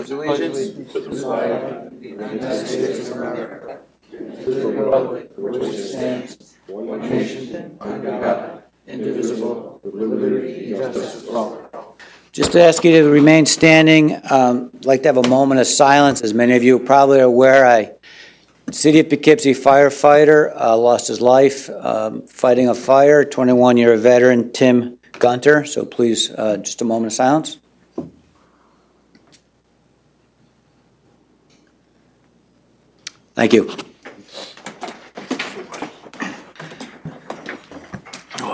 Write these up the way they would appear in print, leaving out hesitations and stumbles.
allegiance to the flag of the United States of America, to the republic for which it stands, one nation, under God, indivisible, with liberty and justice for all. Just to ask you to remain standing, I'd like to have a moment of silence. As many of you probably are aware, City of Poughkeepsie firefighter lost his life fighting a fire, 21-year veteran Tim Gunter. So please, just a moment of silence. Thank you.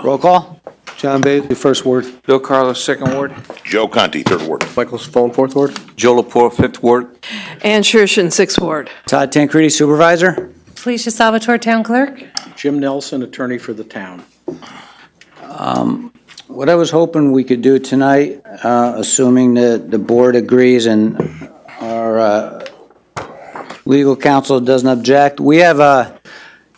Roll call. John Bailey, first ward. Bill Carlos, second ward. Joe Conti, third ward. Michael Sifone, fourth ward. Joe Lepore, fifth ward. Ann Shershin, sixth ward. Todd Tancredi, supervisor. Felicia Salvatore, town clerk. Jim Nelson, attorney for the town. What I was hoping we could do tonight, assuming that the board agrees and our legal counsel doesn't object, we have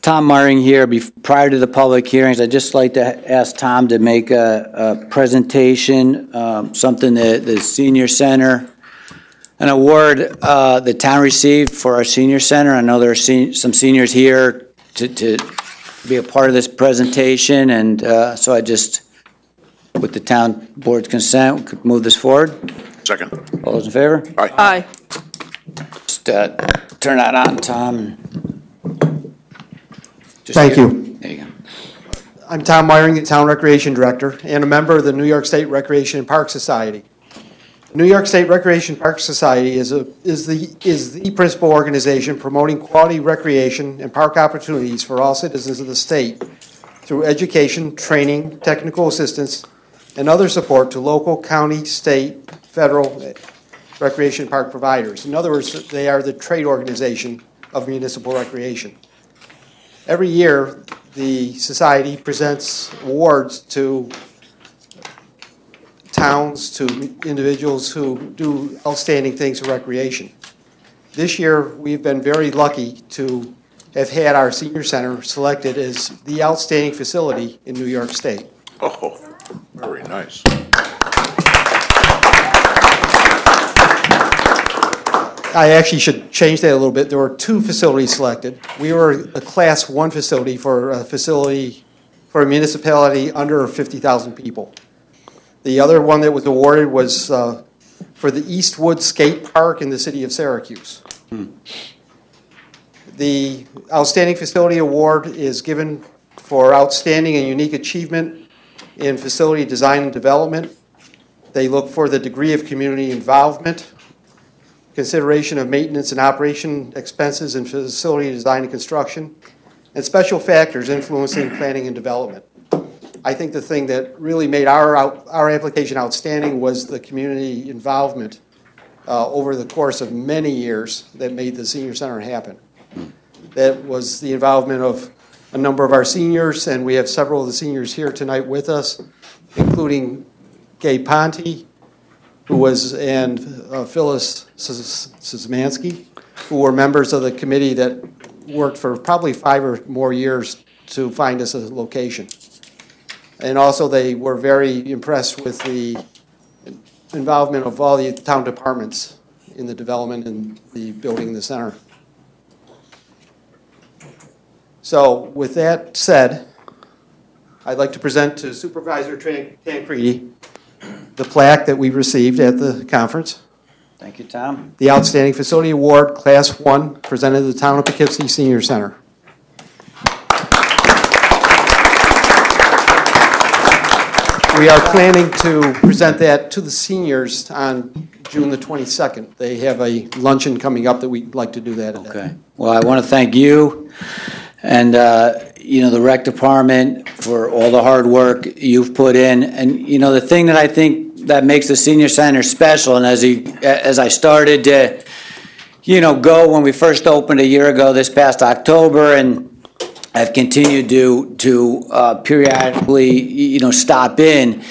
Tom Murring here prior to the public hearings. I'd just like to ask Tom to make a presentation, something that the senior center, an award the town received for our senior center. I know there are some seniors here to be a part of this presentation, and so I just, with the town board's consent, we could move this forward. Second. All those in favor? Aye. Aye. Just turn that on, Tom. Thank you. There you go. I'm Tom Meyering, the Town Recreation Director, and a member of the New York State Recreation and Park Society. The New York State Recreation and Park Society is the principal organization promoting quality recreation and park opportunities for all citizens of the state through education, training, technical assistance, and other support to local, county, state, federal recreation park providers. In other words, they are the trade organization of municipal recreation. Every year, the society presents awards to towns, to individuals who do outstanding things for recreation. This year, we've been very lucky to have had our senior center selected as the outstanding facility in New York State. Oh, very nice. I actually should change that a little bit. There were two facilities selected. We were a Class 1 facility for a municipality under 50,000 people. The other one that was awarded was for the Eastwood Skate Park in the city of Syracuse. The Outstanding Facility Award is given for outstanding and unique achievement in facility design and development. They look for the degree of community involvement, consideration of maintenance and operation expenses in facility design and construction, and special factors influencing planning and development. I think the thing that really made our application outstanding was the community involvement over the course of many years that made the senior center happen. That was the involvement of a number of our seniors, and we have several of the seniors here tonight with us, including Gay Ponte, and Phyllis Szymanski, who were members of the committee that worked for probably 5 or more years to find us a location. And also they were very impressed with the involvement of all the town departments in the development and the building the center. So with that said, I'd like to present to Supervisor Tancredi the plaque that we received at the conference. Thank you, Tom. The Outstanding Facility Award, Class 1, presented to the Town of Poughkeepsie Senior Center. We are planning to present that to the seniors on June the 22nd. They have a luncheon coming up that we'd like to do that at. Okay. Well, I want to thank you and, the rec department for all the hard work you've put in. And, the thing that I think that makes the senior center special, and as I started to, go when we first opened a year ago this past October, and I've continued to periodically, stop in.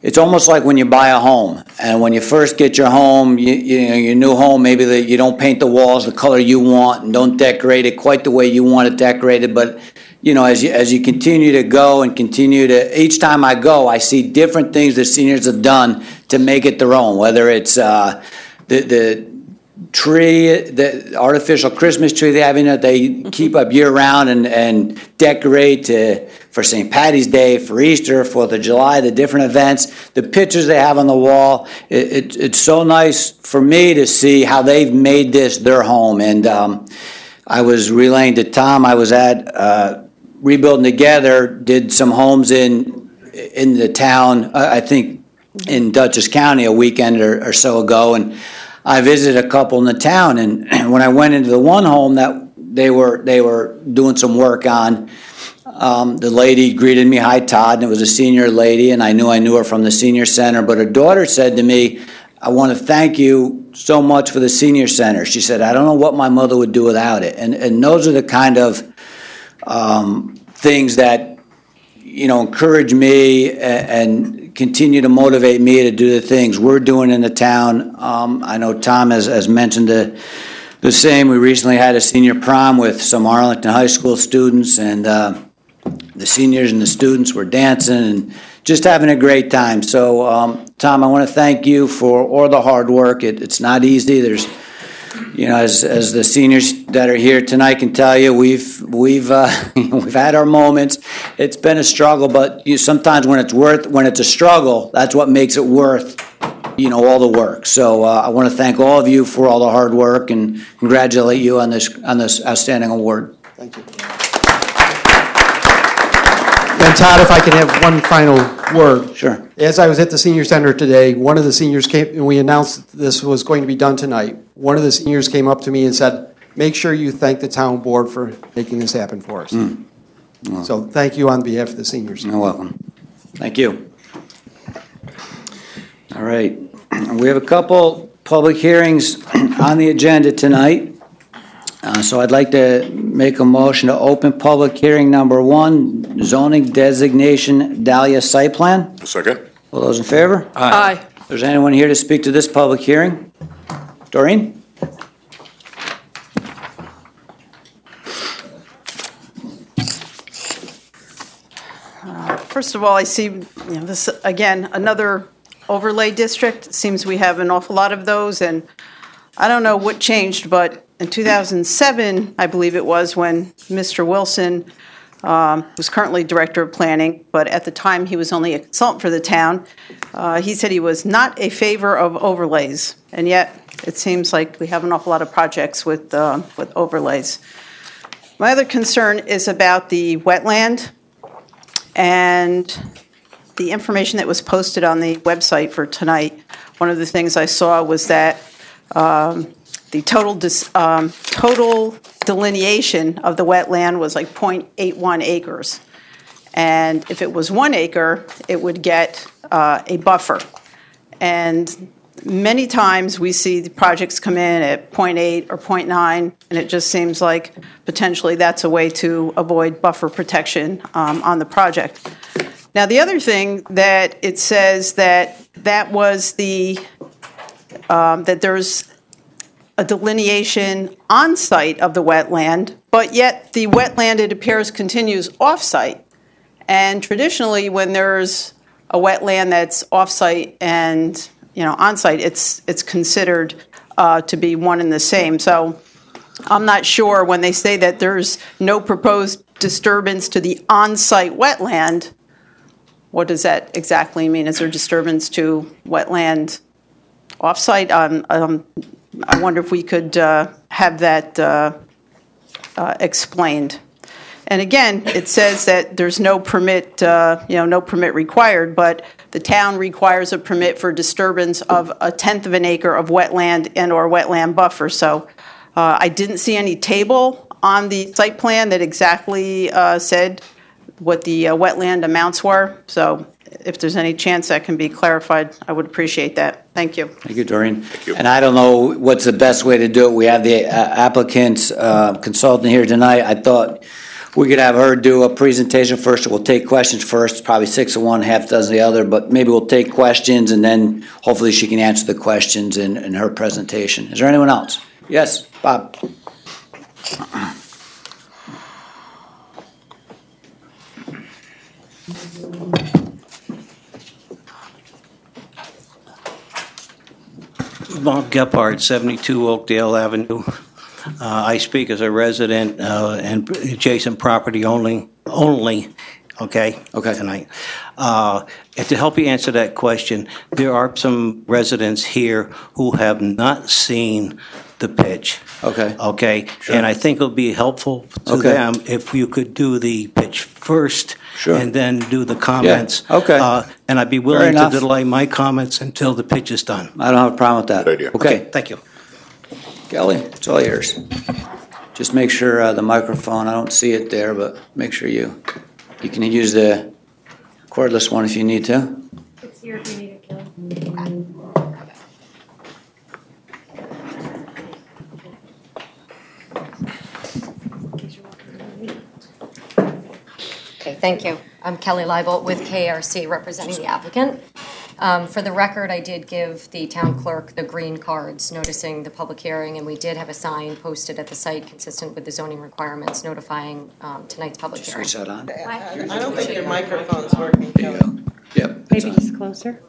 It's almost like when you buy a home, and when you first get your home, your new home, maybe you don't paint the walls the color you want and don't decorate it quite the way you want it decorated. But as you continue to go and each time I go, I see different things that seniors have done to make it their own. Whether it's the tree, the artificial Christmas tree they have in it, they keep up year-round and decorate for St. Patty's Day, for Easter, 4th of July, the different events, the pictures they have on the wall. It's so nice for me to see how they've made this their home. And I was relaying to Tom, I was at Rebuilding Together, did some homes in the town, I think in Dutchess County a weekend or so ago, and I visited a couple in the town, and when I went into the one home that they were doing some work on, the lady greeted me, "Hi, Todd," and it was a senior lady, and I knew her from the senior center, but her daughter said to me, "I want to thank you so much for the senior center." She said, "I don't know what my mother would do without it," and those are the kind of things that, you know, encourage me and continue to motivate me to do the things we're doing in the town. I know Tom has mentioned the same. We recently had a senior prom with some Arlington High School students, and the seniors and the students were dancing and just having a great time. So, Tom, I want to thank you for all the hard work. It's not easy. There's, you know, as the seniors that are here tonight can tell you, we've had our moments. It's been a struggle, but sometimes when it's a struggle, that's what makes it worth, you know, all the work. So I want to thank all of you for all the hard work and congratulate you on this outstanding award. Thank you. And Todd, if I can have one final word. Sure. As I was at the senior center today, one of the seniors came, and we announced this was going to be done tonight. One of the seniors came up to me and said, "Make sure you thank the town board for making this happen for us." Well, So thank you on behalf of the seniors. you're welcome. Thank you. All right. We have a couple public hearings on the agenda tonight. So I'd like to make a motion to open public hearing number 1, zoning designation Dahlia site plan. Second? All those in favor? Aye. If there's anyone here to speak to this public hearing? Doreen? First of all, I see, this, again, another overlay district. It seems we have an awful lot of those, and I don't know what changed, but in 2007, I believe it was, when Mr. Wilson was currently Director of Planning, but at the time he was only a consultant for the town, he said he was not a favor of overlays, and yet it seems like we have an awful lot of projects with overlays. My other concern is about the wetland and the information that was posted on the website for tonight. One of the things I saw was that the total delineation of the wetland was like 0.81 acres. And if it was 1 acre, it would get a buffer. And many times we see the projects come in at 0.8 or 0.9, and it just seems like potentially that's a way to avoid buffer protection on the project. Now, the other thing that it says that was that there's a delineation on-site of the wetland, but yet the wetland, it appears, continues off-site. And traditionally, when there's a wetland that's off-site and, you know, on-site, it's considered to be one and the same. So I'm not sure when they say that there's no proposed disturbance to the on-site wetland, what does that exactly mean? Is there disturbance to wetland off-site? I wonder if we could have that explained. And again, it says that there's no permit, no permit required, but the town requires a permit for disturbance of 1/10 of an acre of wetland and/or wetland buffer. So I didn't see any table on the site plan that exactly said what the wetland amounts were. So if there's any chance that can be clarified, I would appreciate that. Thank you. Thank you, Doreen. Thank you. And I don't know what's the best way to do it. We have the applicant's consultant here tonight. I thought we could have her do a presentation first. We'll take questions first, probably 6 of one, half dozen the other, but maybe we'll take questions and then hopefully she can answer the questions in her presentation. Is there anyone else? Yes, Bob. Bob Gephardt, 72 Oakdale Avenue. I speak as a resident and adjacent property only, okay? Okay. Tonight. And to help you answer that question, there are some residents here who have not seen the pitch. Okay. Okay? Sure. And I think it'll be helpful to Okay. them if you could do the pitch first. Sure. And then do the comments. Okay. And I'd be Fair willing to enough. delay my comments until the pitch is done. I don't have a problem with that. Good idea. Okay, Thank you. Kelly, it's all yours. Just make sure the microphone, I don't see it there, but make sure you can use the cordless one if you need to. It's here if you need it, Kelly. Okay, thank you. I'm Kelly Leibel with KRC representing the applicant. For the record, I did give the town clerk the green cards noticing the public hearing, and we did have a sign posted at the site consistent with the zoning requirements notifying tonight's public Just hearing. reach that on. I don't think your microphone's working, There you Kelly. go. Yep. it's Maybe on. just closer.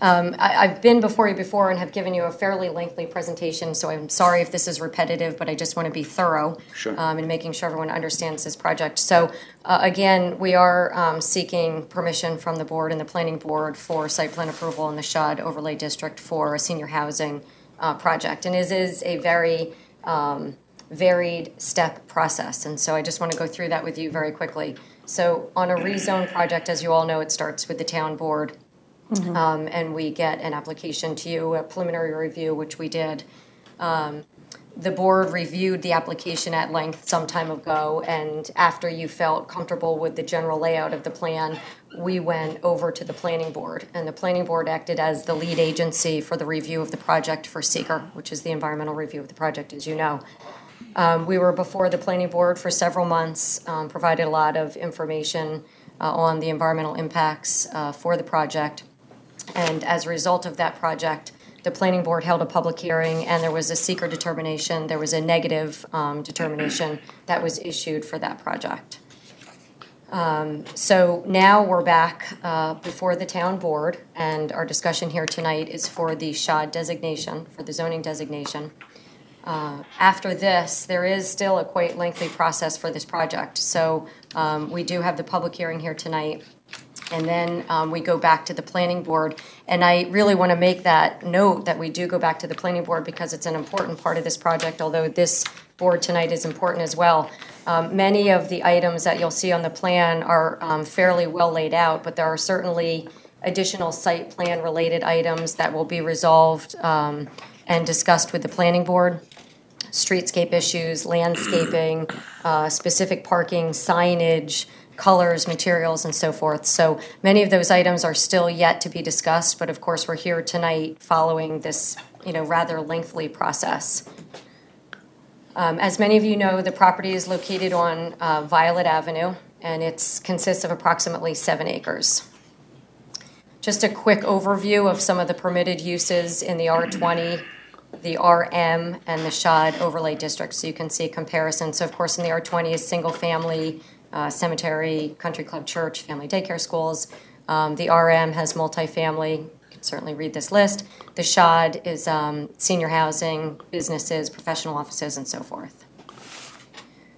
I've been before you before and have given you a fairly lengthy presentation, so I'm sorry if this is repetitive, but I just want to be thorough Sure. in making sure everyone understands this project. So again, we are seeking permission from the board and the planning board for site plan approval in the SHUD overlay district for a senior housing project. And it is a very varied step process, and so I just want to go through that with you very quickly. So on a rezone project, as you all know, it starts with the town board. And we get an application to you, a preliminary review, which we did. The board reviewed the application at length some time ago, and after you felt comfortable with the general layout of the plan, we went over to the planning board, and the planning board acted as the lead agency for the review of the project for SEEKR, which is the environmental review of the project, as you know. We were before the planning board for several months, provided a lot of information on the environmental impacts for the project. And as a result of that project, the planning board held a public hearing, and there was a SEEKR determination. There was a negative determination that was issued for that project. So now we're back before the town board, and our discussion here tonight is for the SHOD designation, for the zoning designation. After this, there is still a quite lengthy process for this project. So we do have the public hearing here tonight. And then we go back to the planning board. And I really want to make that note that we do go back to the planning board because it's an important part of this project, although this board tonight is important as well. Many of the items that you'll see on the plan are fairly well laid out, but there are certainly additional site plan related items that will be resolved and discussed with the planning board. Streetscape issues, landscaping, specific parking, signage, colors, materials, and so forth. So many of those items are still yet to be discussed, but of course we're here tonight following this, rather lengthy process. As many of you know, the property is located on Violet Avenue, and it consists of approximately 7 acres. Just a quick overview of some of the permitted uses in the R20, the RM, and the SHOD overlay district, so you can see a comparison. So of course in the R20 is single family, cemetery, country club, church, family daycare schools. The RM has multifamily. You can certainly read this list. The SHOD is senior housing, businesses, professional offices, and so forth.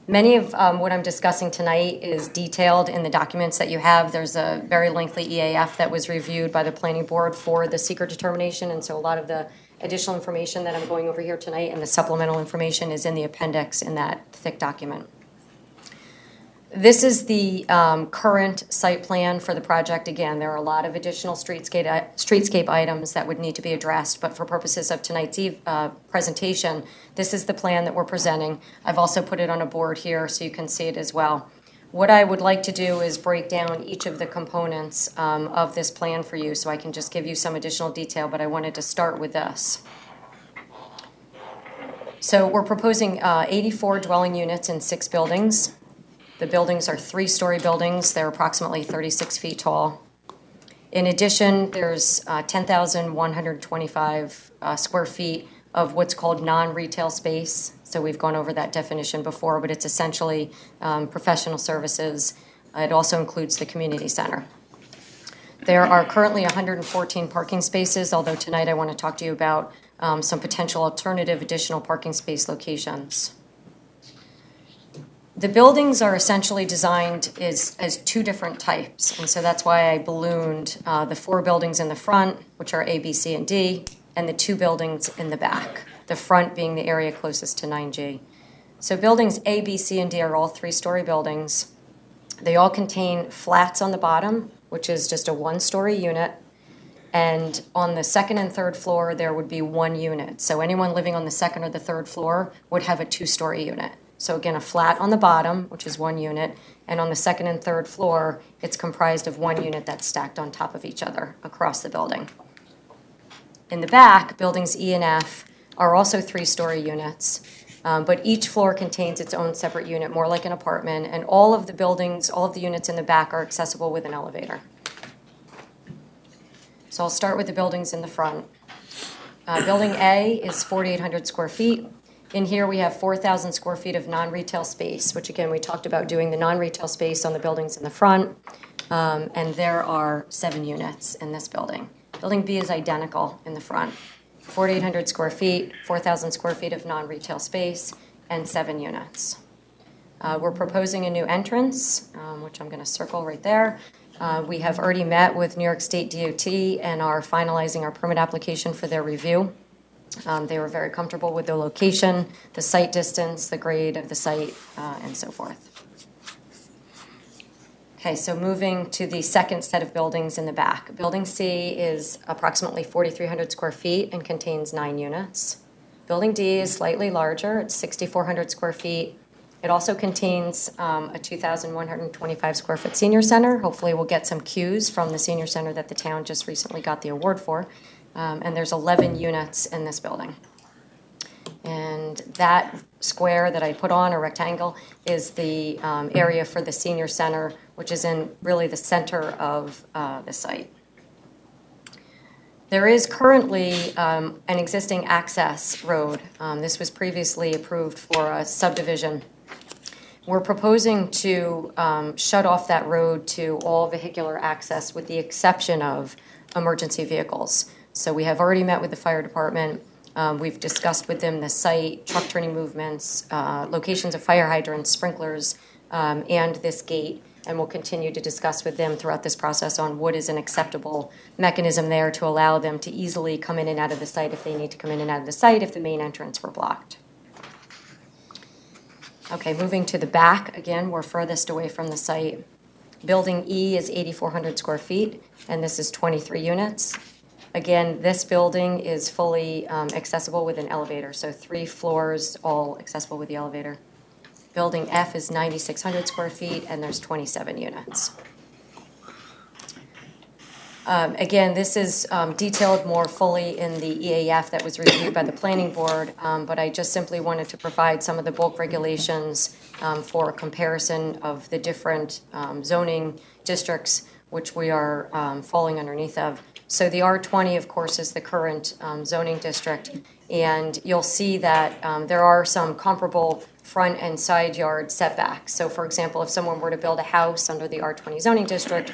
Many of what I'm discussing tonight is detailed in the documents that you have. There's a very lengthy EAF that was reviewed by the planning board for the SEEKR determination, and so a lot of the additional information that I'm going over here tonight and the supplemental information is in the appendix in that thick document. This is the current site plan for the project. Again, there are a lot of additional streetscape items that would need to be addressed, but for purposes of tonight's presentation, this is the plan that we're presenting. I've also put it on a board here so you can see it as well. What I would like to do is break down each of the components of this plan for you so I can just give you some additional detail, but I wanted to start with this. So we're proposing 84 dwelling units in 6 buildings. The buildings are 3-story buildings. They're approximately 36 feet tall. In addition, there's 10,125 square feet of what's called non-retail space. So we've gone over that definition before, but it's essentially professional services. It also includes the community center. There are currently 114 parking spaces, although tonight I want to talk to you about some potential alternative additional parking space locations. The buildings are essentially designed as two different types, and so that's why I ballooned the 4 buildings in the front, which are A, B, C, and D, and the 2 buildings in the back, the front being the area closest to 9G. So buildings A, B, C, and D are all 3-story buildings. They all contain flats on the bottom, which is just a 1-story unit, and on the 2nd and 3rd floor, there would be 1 unit. So anyone living on the 2nd or the 3rd floor would have a 2-story unit. So again, a flat on the bottom, which is 1 unit, and on the 2nd and 3rd floor, it's comprised of 1 unit that's stacked on top of each other across the building. In the back, buildings E and F are also 3-story units, but each floor contains its own separate unit, more like an apartment, and all of the buildings, all of the units in the back are accessible with an elevator. So I'll start with the buildings in the front. Building A is 4,800 square feet. In here, we have 4,000 square feet of non-retail space, which again, we talked about doing the non-retail space on the buildings in the front, and there are 7 units in this building. Building B is identical in the front, 4,800 square feet, 4,000 square feet of non-retail space, and 7 units. We're proposing a new entrance, which I'm going to circle right there. We have already met with New York State DOT and are finalizing our permit application for their review. They were very comfortable with the location, the site distance, the grade of the site, and so forth. Okay, so moving to the second set of buildings in the back. Building C is approximately 4,300 square feet and contains 9 units. Building D is slightly larger. It's 6,400 square feet. It also contains a 2,125 square foot senior center. Hopefully we'll get some cues from the senior center that the town just recently got the award for. And there's 11 units in this building. And that square that I put on, a rectangle, is the area for the senior center, which is in really the center of the site. There is currently an existing access road. This was previously approved for a subdivision. We're proposing to shut off that road to all vehicular access with the exception of emergency vehicles. So we have already met with the fire department. We've discussed with them the site, truck turning movements, locations of fire hydrants, sprinklers, and this gate. And we'll continue to discuss with them throughout this process on what is an acceptable mechanism there to allow them to easily come in and out of the site if they need to come in and out of the site if the main entrance were blocked. Okay, moving to the back, again, we're furthest away from the site. Building E is 8,400 square feet, and this is 23 units. Again, this building is fully accessible with an elevator, so 3 floors, all accessible with the elevator. Building F is 9,600 square feet, and there's 27 units. Again, this is detailed more fully in the EAF that was reviewed by the planning board, but I just simply wanted to provide some of the bulk regulations for comparison of the different zoning districts which we are falling underneath of. So the R20, of course, is the current zoning district, and you'll see that there are some comparable front and side yard setbacks. So for example, if someone were to build a house under the R20 zoning district,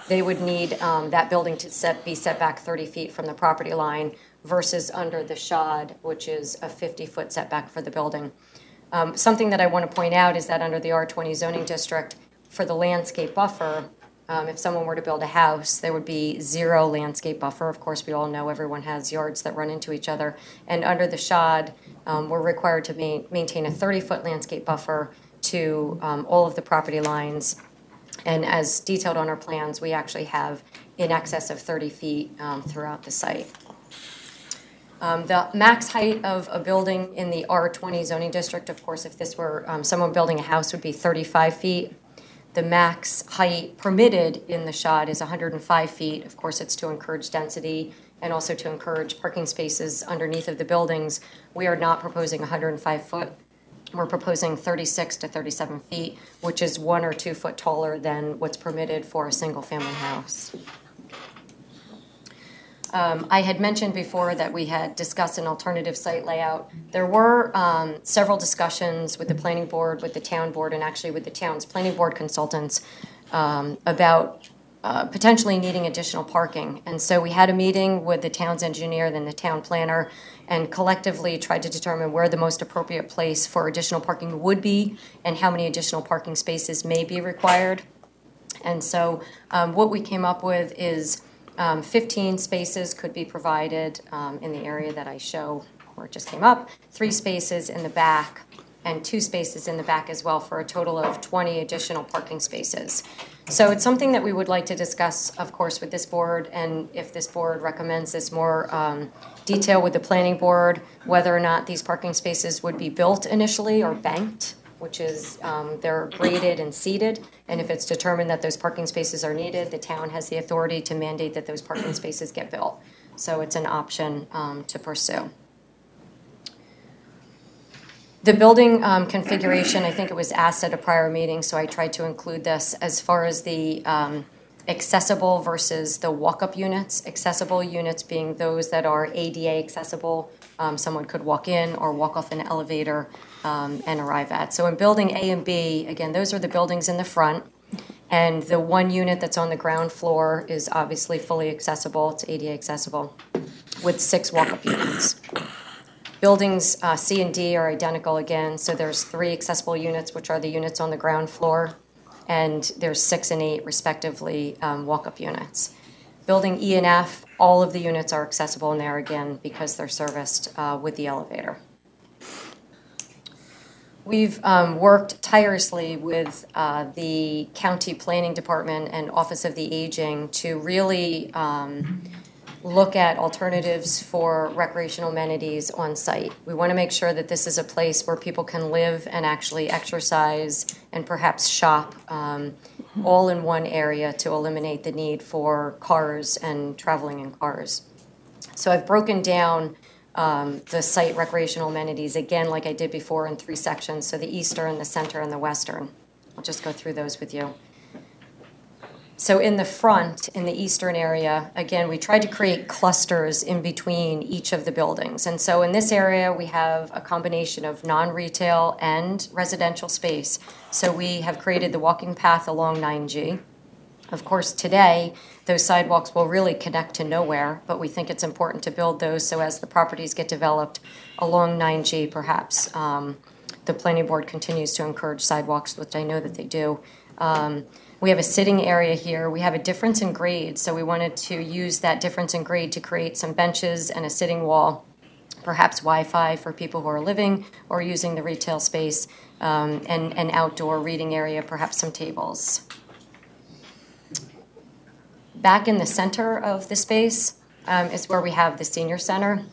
they would need that building to be set back 30 feet from the property line versus under the SHOD, which is a 50-foot setback for the building. Something that I want to point out is that under the R20 zoning district, for the landscape buffer, if someone were to build a house, there would be 0 landscape buffer. Of course, we all know everyone has yards that run into each other. And under the SHOD, we're required to maintain a 30-foot landscape buffer to all of the property lines. And as detailed on our plans, we actually have in excess of 30 feet throughout the site. The max height of a building in the R20 zoning district, of course, if this were someone building a house, would be 35 feet. The max height permitted in the SHOD is 105 feet. Of course, it's to encourage density and also to encourage parking spaces underneath of the buildings. We are not proposing 105 foot. We're proposing 36 to 37 feet, which is 1 or 2 foot taller than what's permitted for a single-family house. I had mentioned before that we had discussed an alternative site layout. There were several discussions with the planning board, with the town board, and actually with the town's planning board consultants about potentially needing additional parking. And so we had a meeting with the town's engineer, then the town planner, and collectively tried to determine where the most appropriate place for additional parking would be and how many additional parking spaces may be required. And so what we came up with is 15 spaces could be provided in the area that I show where it just came up, 3 spaces in the back, and 2 spaces in the back as well, for a total of 20 additional parking spaces. So it's something that we would like to discuss, of course, with this board, and if this board recommends this more detail with the planning board, whether or not these parking spaces would be built initially or banked, which is they're graded and seated, and if it's determined that those parking spaces are needed, the town has the authority to mandate that those parking spaces get built. So it's an option to pursue. The building configuration, I think it was asked at a prior meeting, so I tried to include this as far as the accessible versus the walk-up units. Accessible units being those that are ADA accessible. Someone could walk in or walk off an elevator and arrive at. So in building A and B, again, those are the buildings in the front. And the one unit that's on the ground floor is obviously fully accessible. It's ADA accessible with 6 walk-up units. Buildings C and D are identical again, so there's 3 accessible units, which are the units on the ground floor, and there's 6 and 8, respectively, walk-up units. Building E and F, all of the units are accessible in there again because they're serviced with the elevator. We've worked tirelessly with the County Planning Department and Office of the Aging to really look at alternatives for recreational amenities on site. We want to make sure that this is a place where people can live and actually exercise and perhaps shop all in one area to eliminate the need for cars and traveling in cars. So I've broken down the site recreational amenities, again, like I did before, in 3 sections. So the eastern, the center, and the western. I'll just go through those with you. So in the front, in the eastern area, again, we tried to create clusters in between each of the buildings. And so in this area, we have a combination of non-retail and residential space. So we have created the walking path along 9G. Of course, today, those sidewalks will really connect to nowhere, but we think it's important to build those so as the properties get developed along 9G, perhaps the planning board continues to encourage sidewalks, which I know that they do. We have a sitting area here. We have a difference in grade, so we wanted to use that difference in grade to create some benches and a sitting wall, perhaps Wi-Fi for people who are living or using the retail space, and an outdoor reading area, perhaps some tables. Back in the center of the space is where we have the senior center.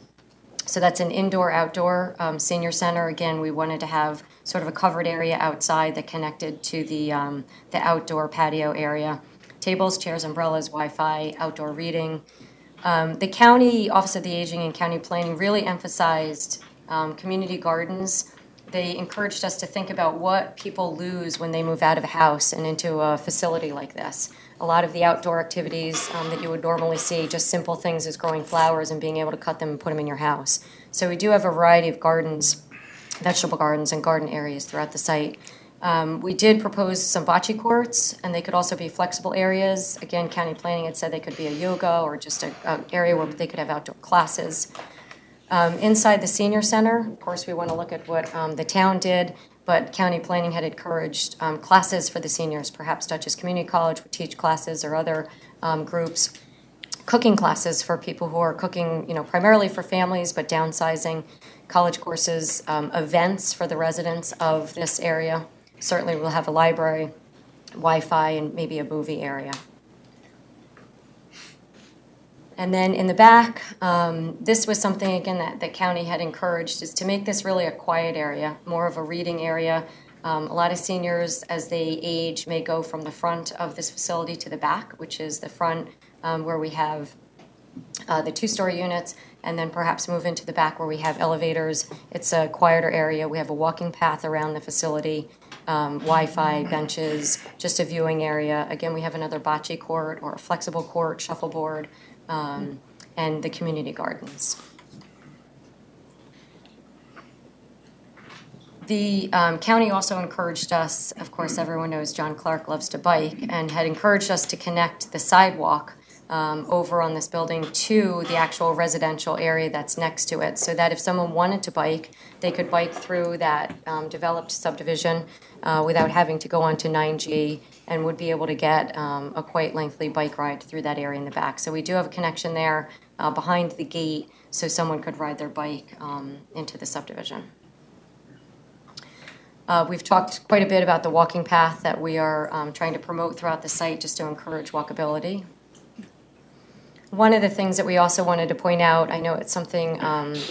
So that's an indoor-outdoor senior center. Again, we wanted to have sort of a covered area outside that connected to the outdoor patio area. Tables, chairs, umbrellas, Wi-Fi, outdoor reading. The County Office of the Aging and County Planning really emphasized community gardens. They encouraged us to think about what people lose when they move out of a house and into a facility like this. A lot of the outdoor activities that you would normally see, just simple things as growing flowers and being able to cut them and put them in your house. So we do have a variety of gardens, vegetable gardens and garden areas throughout the site. We did propose some bocce courts, and they could also be flexible areas. Again, county planning had said they could be a yoga or just an area where they could have outdoor classes. Inside the senior center, of course, we want to look at what the town did, but county planning had encouraged classes for the seniors. Perhaps Dutchess Community College would teach classes or other groups. Cooking classes for people who are cooking, primarily for families, but downsizing. College courses, events for the residents of this area. Certainly we'll have a library, Wi-Fi, and maybe a movie area. And then in the back, this was something, again, that the county had encouraged, is to make this really a quiet area, more of a reading area. A lot of seniors, as they age, may go from the front of this facility to the back, which is the front where we have the 2-story units, and then perhaps move into the back where we have elevators. It's a quieter area. We have a walking path around the facility, Wi-Fi, benches, just a viewing area. Again, we have another bocce court or a flexible court, shuffleboard, and the community gardens. The county also encouraged us, of course, everyone knows John Clark loves to bike, and had encouraged us to connect the sidewalk over on this building to the actual residential area that's next to it, so that if someone wanted to bike, they could bike through that developed subdivision without having to go onto 9G, and would be able to get a quite lengthy bike ride through that area in the back. So we do have a connection there behind the gate, so someone could ride their bike into the subdivision. We've talked quite a bit about the walking path that we are trying to promote throughout the site just to encourage walkability. One of the things that we also wanted to point out, I know it's something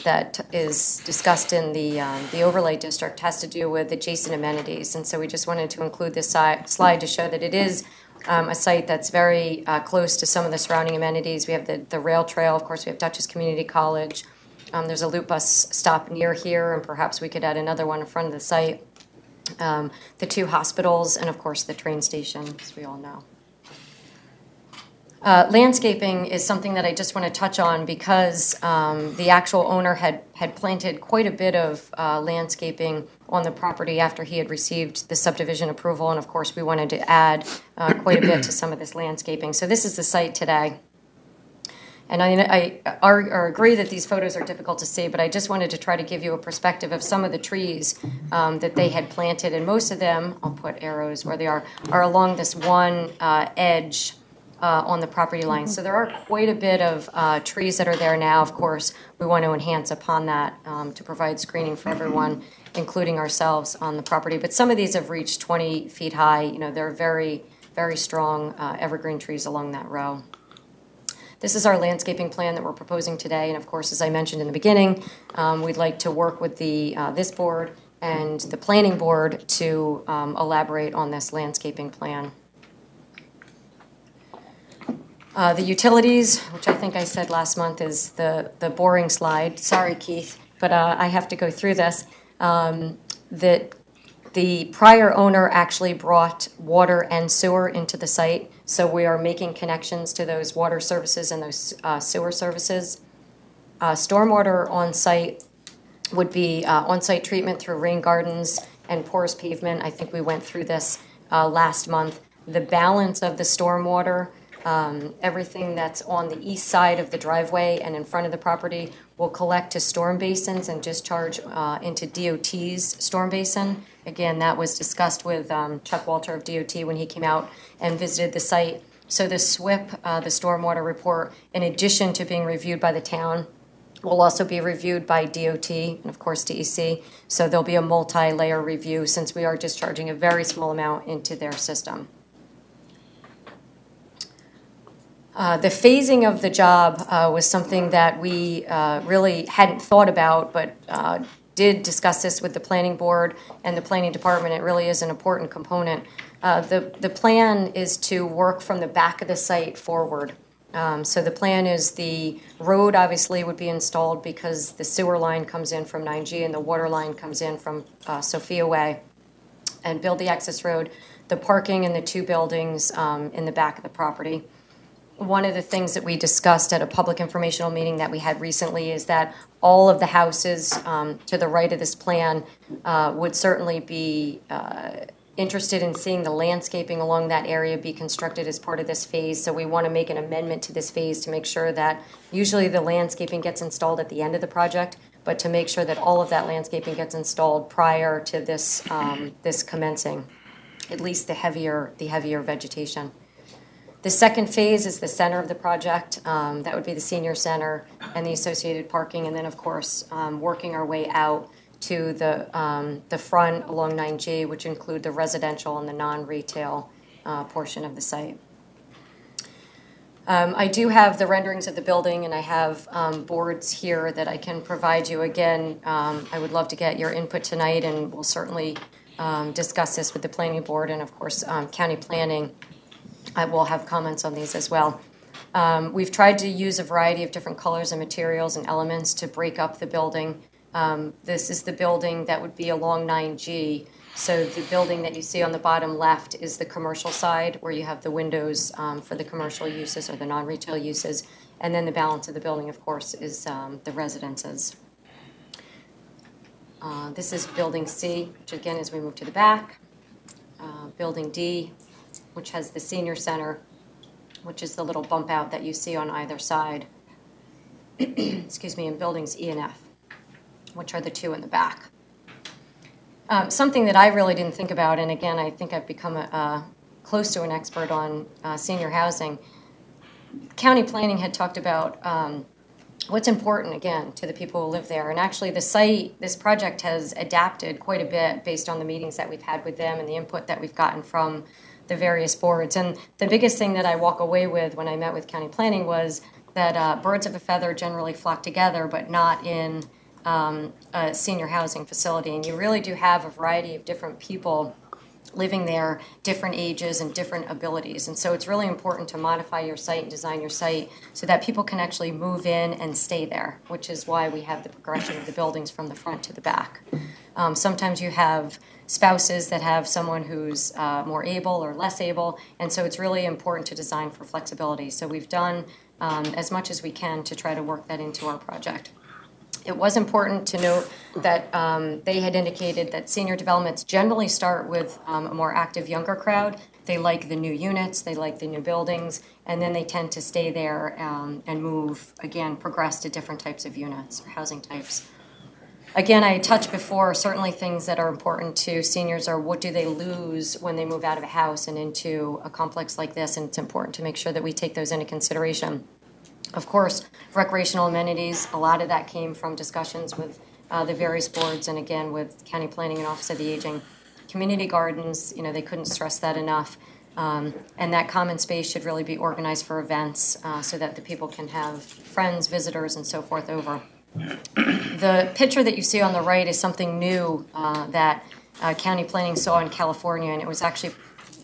that is discussed in the overlay district, has to do with adjacent amenities. And so we just wanted to include this slide to show that it is a site that's very close to some of the surrounding amenities. We have the rail trail, of course, we have Dutchess Community College. There's a loop bus stop near here, and perhaps we could add another one in front of the site. The 2 hospitals, and of course the train station, as we all know. Landscaping is something that I just want to touch on because the actual owner had planted quite a bit of landscaping on the property after he had received the subdivision approval, and of course we wanted to add quite a bit to some of this landscaping. So this is the site today. And I agree that these photos are difficult to see, but I just wanted to try to give you a perspective of some of the trees that they had planted. And most of them, I'll put arrows where they are along this one edge on the property line. So there are quite a bit of trees that are there now. Of course, we want to enhance upon that to provide screening for everyone, including ourselves on the property. But some of these have reached 20 feet high. You know, they're very, very strong evergreen trees along that row. This is our landscaping plan that we're proposing today, and of course, as I mentioned in the beginning, we'd like to work with this board and the planning board to elaborate on this landscaping plan. The utilities, which I think I said last month, is the boring slide. Sorry, Keith, but I have to go through this. That the prior owner actually brought water and sewer into the site, so we are making connections to those water services and those sewer services. Stormwater on site would be on-site treatment through rain gardens and porous pavement. I think we went through this last month. The balance of the stormwater, everything that's on the east side of the driveway and in front of the property, will collect to storm basins and discharge into DOT's storm basin. Again, that was discussed with Chuck Walter of DOT when he came out and visited the site. So the SWIP, the stormwater report, in addition to being reviewed by the town, will also be reviewed by DOT and, of course, DEC. So there'll be a multi-layer review since we are discharging a very small amount into their system. The phasing of the job was something that we really hadn't thought about, but did discuss this with the planning board and the planning department. It really is an important component. The plan is to work from the back of the site forward. So the plan is the road obviously would be installed because the sewer line comes in from 9G and the water line comes in from Sophia Way, and build the access road, the parking and the 2 buildings in the back of the property. One of the things that we discussed at a public informational meeting that we had recently is that all of the houses to the right of this plan would certainly be interested in seeing the landscaping along that area be constructed as part of this phase. So we want to make an amendment to this phase to make sure that usually the landscaping gets installed at the end of the project, but to make sure that all of that landscaping gets installed prior to this this commencing, at least the heavier vegetation. The second phase is the center of the project. That would be the senior center and the associated parking, and then, of course, working our way out to the front along 9G, which include the residential and the non-retail portion of the site. I do have the renderings of the building, and I have boards here that I can provide you. Again, I would love to get your input tonight, and we'll certainly discuss this with the planning board and, of course, county planning. I will have comments on these as well. We've tried to use a variety of different colors and materials and elements to break up the building. This is the building that would be along 9G. So the building that you see on the bottom left is the commercial side, where you have the windows for the commercial uses or the non-retail uses. And then the balance of the building, of course, is the residences. This is Building C, which again, as we move to the back. Building D, which has the senior center, which is the little bump out that you see on either side. Excuse me, and buildings E and F, which are the two in the back. Something that I really didn't think about, and again, I think I've become close to an expert on senior housing. County planning had talked about what's important, again, to the people who live there. And actually, the site, this project has adapted quite a bit based on the meetings that we've had with them and the input that we've gotten from the various boards. And the biggest thing that I walk away with when I met with county planning was that birds of a feather generally flock together, but not in a senior housing facility. And you really do have a variety of different people living there, different ages and different abilities. And so it's really important to modify your site and design your site so that people can actually move in and stay there, which is why we have the progression of the buildings from the front to the back. Sometimes you have spouses that have someone who's more able or less able, and so it's really important to design for flexibility. So we've done as much as we can to try to work that into our project. It was important to note that they had indicated that senior developments generally start with a more active younger crowd. They like the new units, they like the new buildings, and then they tend to stay there and move, again, progress to different types of units or housing types. Again, I touched before, certainly things that are important to seniors are what do they lose when they move out of a house and into a complex like this, and it's important to make sure that we take those into consideration. Of course, recreational amenities, a lot of that came from discussions with the various boards and again with County Planning and Office of the Aging. Community gardens, they couldn't stress that enough. And that common space should really be organized for events so that the people can have friends, visitors, and so forth over. The picture that you see on the right is something new that County Planning saw in California, and it was actually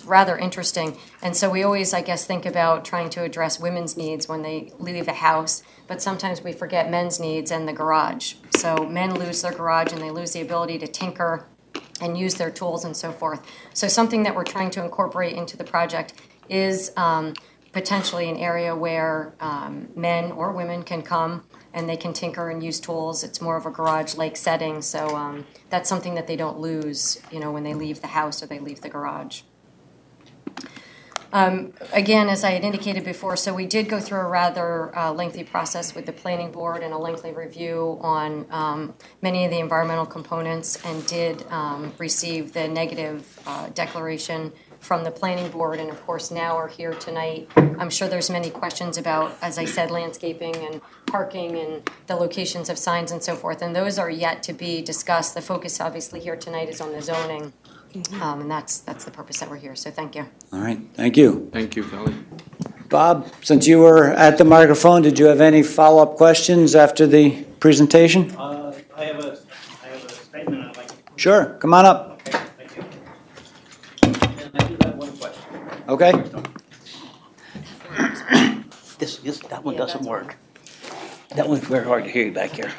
rather interesting. And so we always, I guess, think about trying to address women's needs when they leave a house, but sometimes we forget men's needs and the garage. So men lose their garage and they lose the ability to tinker and use their tools and so forth. So something that we're trying to incorporate into the project is potentially an area where men or women can come and they can tinker and use tools. It's more of a garage-like setting, so that's something that they don't lose, when they leave the house or they leave the garage. Again, as I had indicated before, so we did go through a rather lengthy process with the planning board and a lengthy review on many of the environmental components and did receive the negative declaration from the planning board, and of course now are here tonight. I'm sure there's many questions about, as I said, landscaping and parking and the locations of signs and so forth, and those are yet to be discussed. The focus obviously here tonight is on the zoning. And that's the purpose that we're here, so thank you. All right, thank you. Thank you, Kelly. Bob, since you were at the microphone, did you have any follow-up questions after the presentation? I have a statement I'd like to... Sure, come on up. Okay, thank you. And I do have one question. Okay. That one doesn't work. That one's very hard to hear you back here.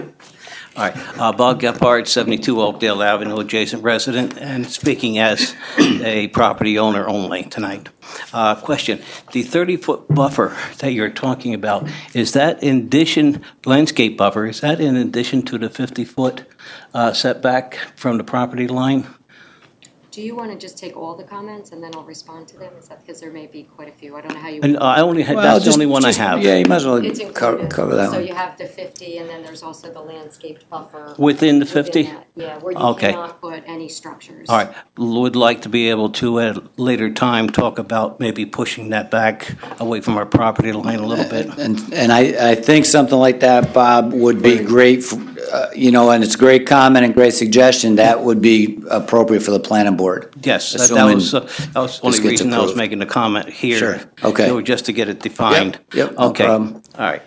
All right, Bob Gephardt, 72 Oakdale Avenue, adjacent resident, and speaking as a property owner only tonight. Question, the 30-foot buffer that you're talking about, is that in addition, landscape buffer, is that in addition to the 50-foot setback from the property line? Do you want to just take all the comments and then I'll respond to them? Is that because there may be quite a few? I don't know how you. And I only had, that's the only one I have. Yeah, you might as well It's cover included. that So one. you have the 50 and then there's also the landscaped buffer. Within the 50? that. Yeah, where you Okay. cannot put any structures. All right, would like to be able to at a later time talk about maybe pushing that back away from our property line a little bit. And I think something like that, Bob, would be great, and it's a great comment and great suggestion. That would be appropriate for the planning board. Yes, that assuming was the only gets reason I was approved. making the comment here. Sure, okay. Just to get it defined. Yep, no Okay, problem. all right.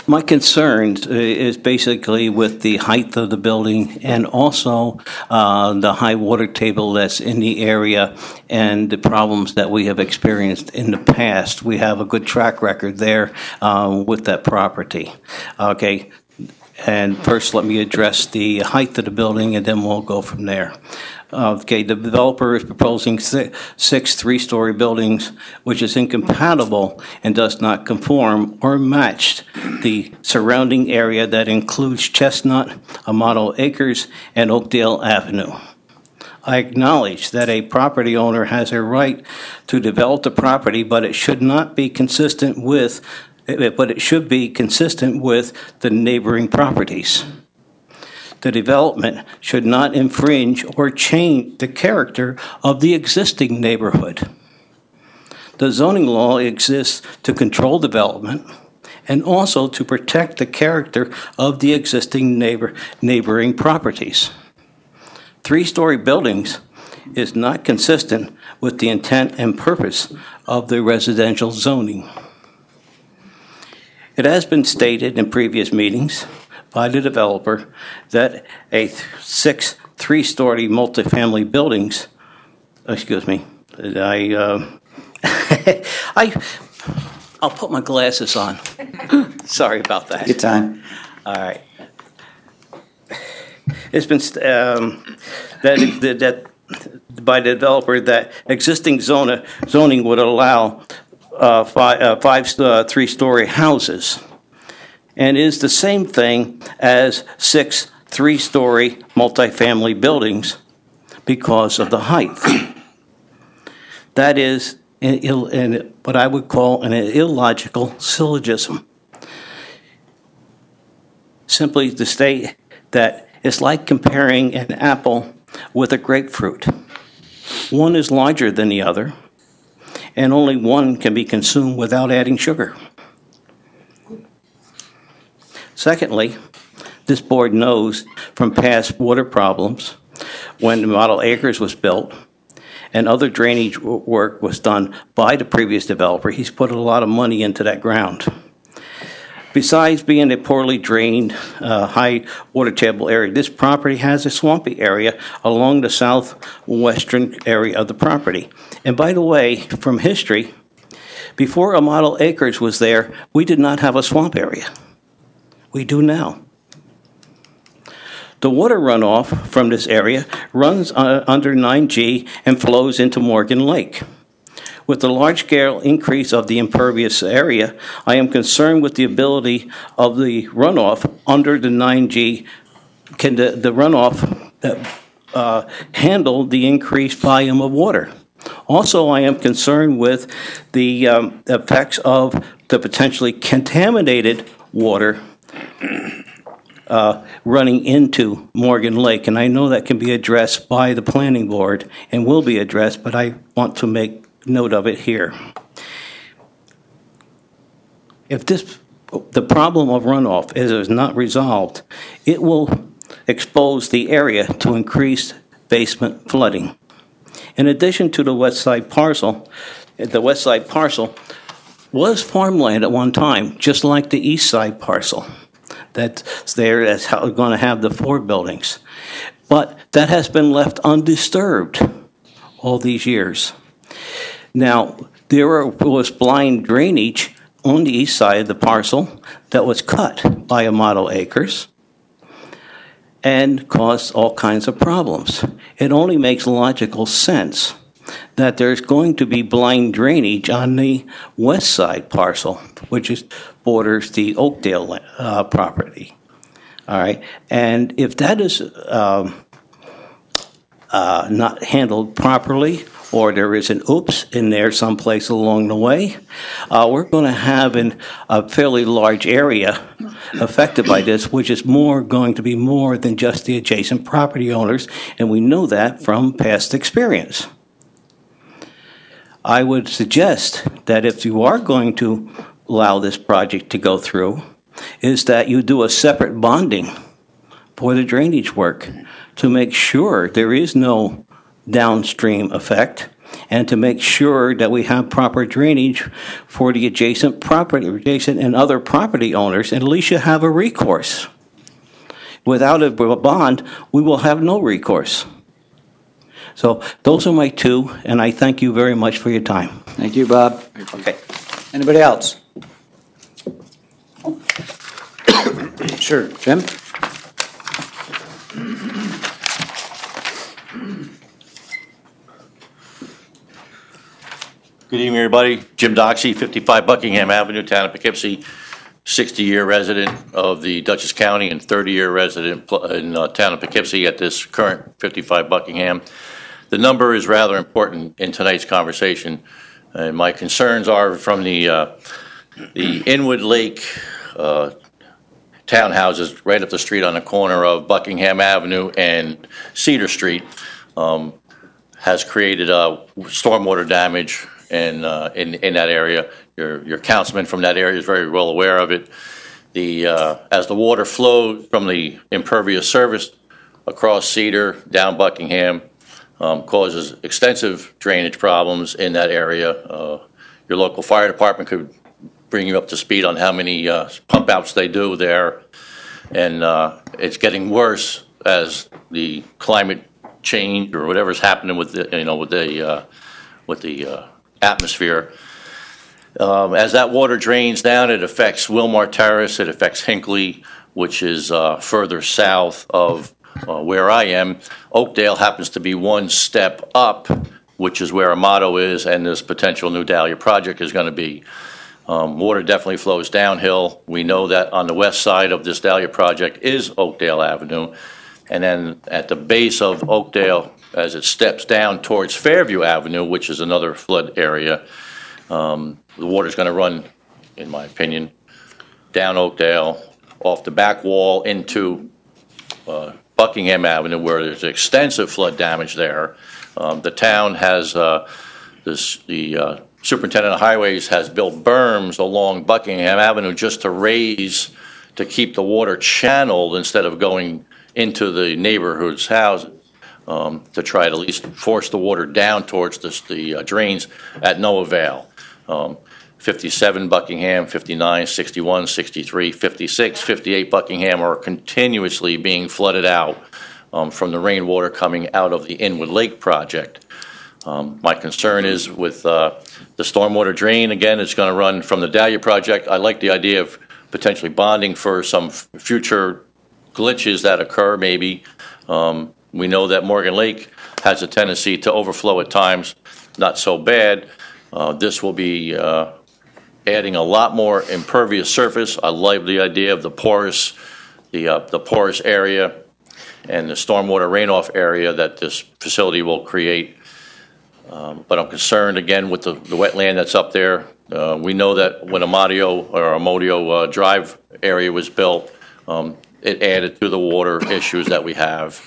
My concern is basically with the height of the building and also the high water table that's in the area and the problems that we have experienced in the past. We have a good track record there with that property. Okay. And first, let me address the height of the building, and then we'll go from there. Okay, the developer is proposing six three-story buildings, which is incompatible and does not conform or match the surrounding area that includes Chestnut, Amato Acres, and Oakdale Avenue. I acknowledge that a property owner has a right to develop the property, but it should be consistent with the neighboring properties. The development should not infringe or change the character of the existing neighborhood. The zoning law exists to control development and also to protect the character of the existing neighboring properties. Three-story buildings is not consistent with the intent and purpose of the residential zoning. It has been stated in previous meetings by the developer that six three-story multifamily buildings, I'll put my glasses on. Sorry about that. Good time. All right. It's been that by the developer that existing zoning would allow five three-story houses, and is the same thing as six three-story multifamily buildings because of the height. That is what I would call an illogical syllogism. Simply to state that it's like comparing an apple with a grapefruit. One is larger than the other, and only one can be consumed without adding sugar. Secondly, this board knows from past water problems when Model Acres was built and other drainage work was done by the previous developer, he's put a lot of money into that ground. Besides being a poorly drained, high water table area, this property has a swampy area along the southwestern area of the property. And by the way, from history, before a Model Acres was there, we did not have a swamp area. We do now. The water runoff from this area runs under 9G and flows into Morgan Lake. With the large-scale increase of the impervious area, I am concerned with the ability of the runoff under the 9G. Can the runoff handle the increased volume of water? Also, I am concerned with the effects of the potentially contaminated water running into Morgan Lake, and I know that can be addressed by the planning board and will be addressed, but I want to make note of it here. If the problem of runoff is not resolved, it will expose the area to increased basement flooding. In addition to the west side parcel was farmland at one time, just like the east side parcel. That's there, that's how we're going to have the four buildings. But that has been left undisturbed all these years. Now, there was blind drainage on the east side of the parcel that was cut by Amato Acres and caused all kinds of problems. It only makes logical sense that there's going to be blind drainage on the west side parcel, which borders the Oakdale property. All right, and if that is not handled properly, or there is an oops in there someplace along the way, we're going to have a fairly large area affected by this, which is going to be more than just the adjacent property owners, and we know that from past experience. I would suggest that if you are going to allow this project to go through, is that you do a separate bonding for the drainage work to make sure there is no downstream effect, and to make sure that we have proper drainage for the adjacent and other property owners, and at least you have a recourse. Without a bond, we will have no recourse. So those are my two, and I thank you very much for your time. Thank you, Bob. Okay. Anybody else? Sure, Jim? Good evening, everybody. Jim Doxey, 55 Buckingham Avenue, Town of Poughkeepsie, 60-year resident of the Dutchess County and 30-year resident in Town of Poughkeepsie at this current 55 Buckingham. The number is rather important in tonight's conversation, and my concerns are from the Inwood Lake townhouses right up the street on the corner of Buckingham Avenue and Cedar Street has created stormwater damage in that area. Your councilman from that area is very well aware of it. As the water flows from the impervious surface across Cedar down Buckingham, causes extensive drainage problems in that area. Your local fire department could bring you up to speed on how many pump outs they do there, and it's getting worse as the climate change or whatever's happening with the atmosphere. As that water drains down, it affects Wilmar Terrace, it affects Hinckley, which is further south of where I am. Oakdale happens to be one step up, which is where Amato is, and this potential new Dahlia project is going to be. Water definitely flows downhill. We know that on the west side of this Dahlia project is Oakdale Avenue. And then at the base of Oakdale, as it steps down towards Fairview Avenue, which is another flood area, the water's going to run, in my opinion, down Oakdale, off the back wall into Buckingham Avenue, where there's extensive flood damage there. The town has the superintendent of highways has built berms along Buckingham Avenue just to keep the water channeled instead of going into the neighborhood's houses, to try to at least force the water down towards the drains, at no avail. 57 Buckingham, 59, 61, 63, 56, 58 Buckingham are continuously being flooded out from the rainwater coming out of the Inwood Lake project. My concern is with the stormwater drain. Again, it's going to run from the Dahlia project. I like the idea of potentially bonding for some future glitches that occur, maybe. We know that Morgan Lake has a tendency to overflow at times, not so bad. This will be adding a lot more impervious surface. I like the idea of the porous area and the stormwater runoff area that this facility will create. But I'm concerned again with the wetland that's up there. We know that when Amodio Drive area was built, it added to the water issues that we have.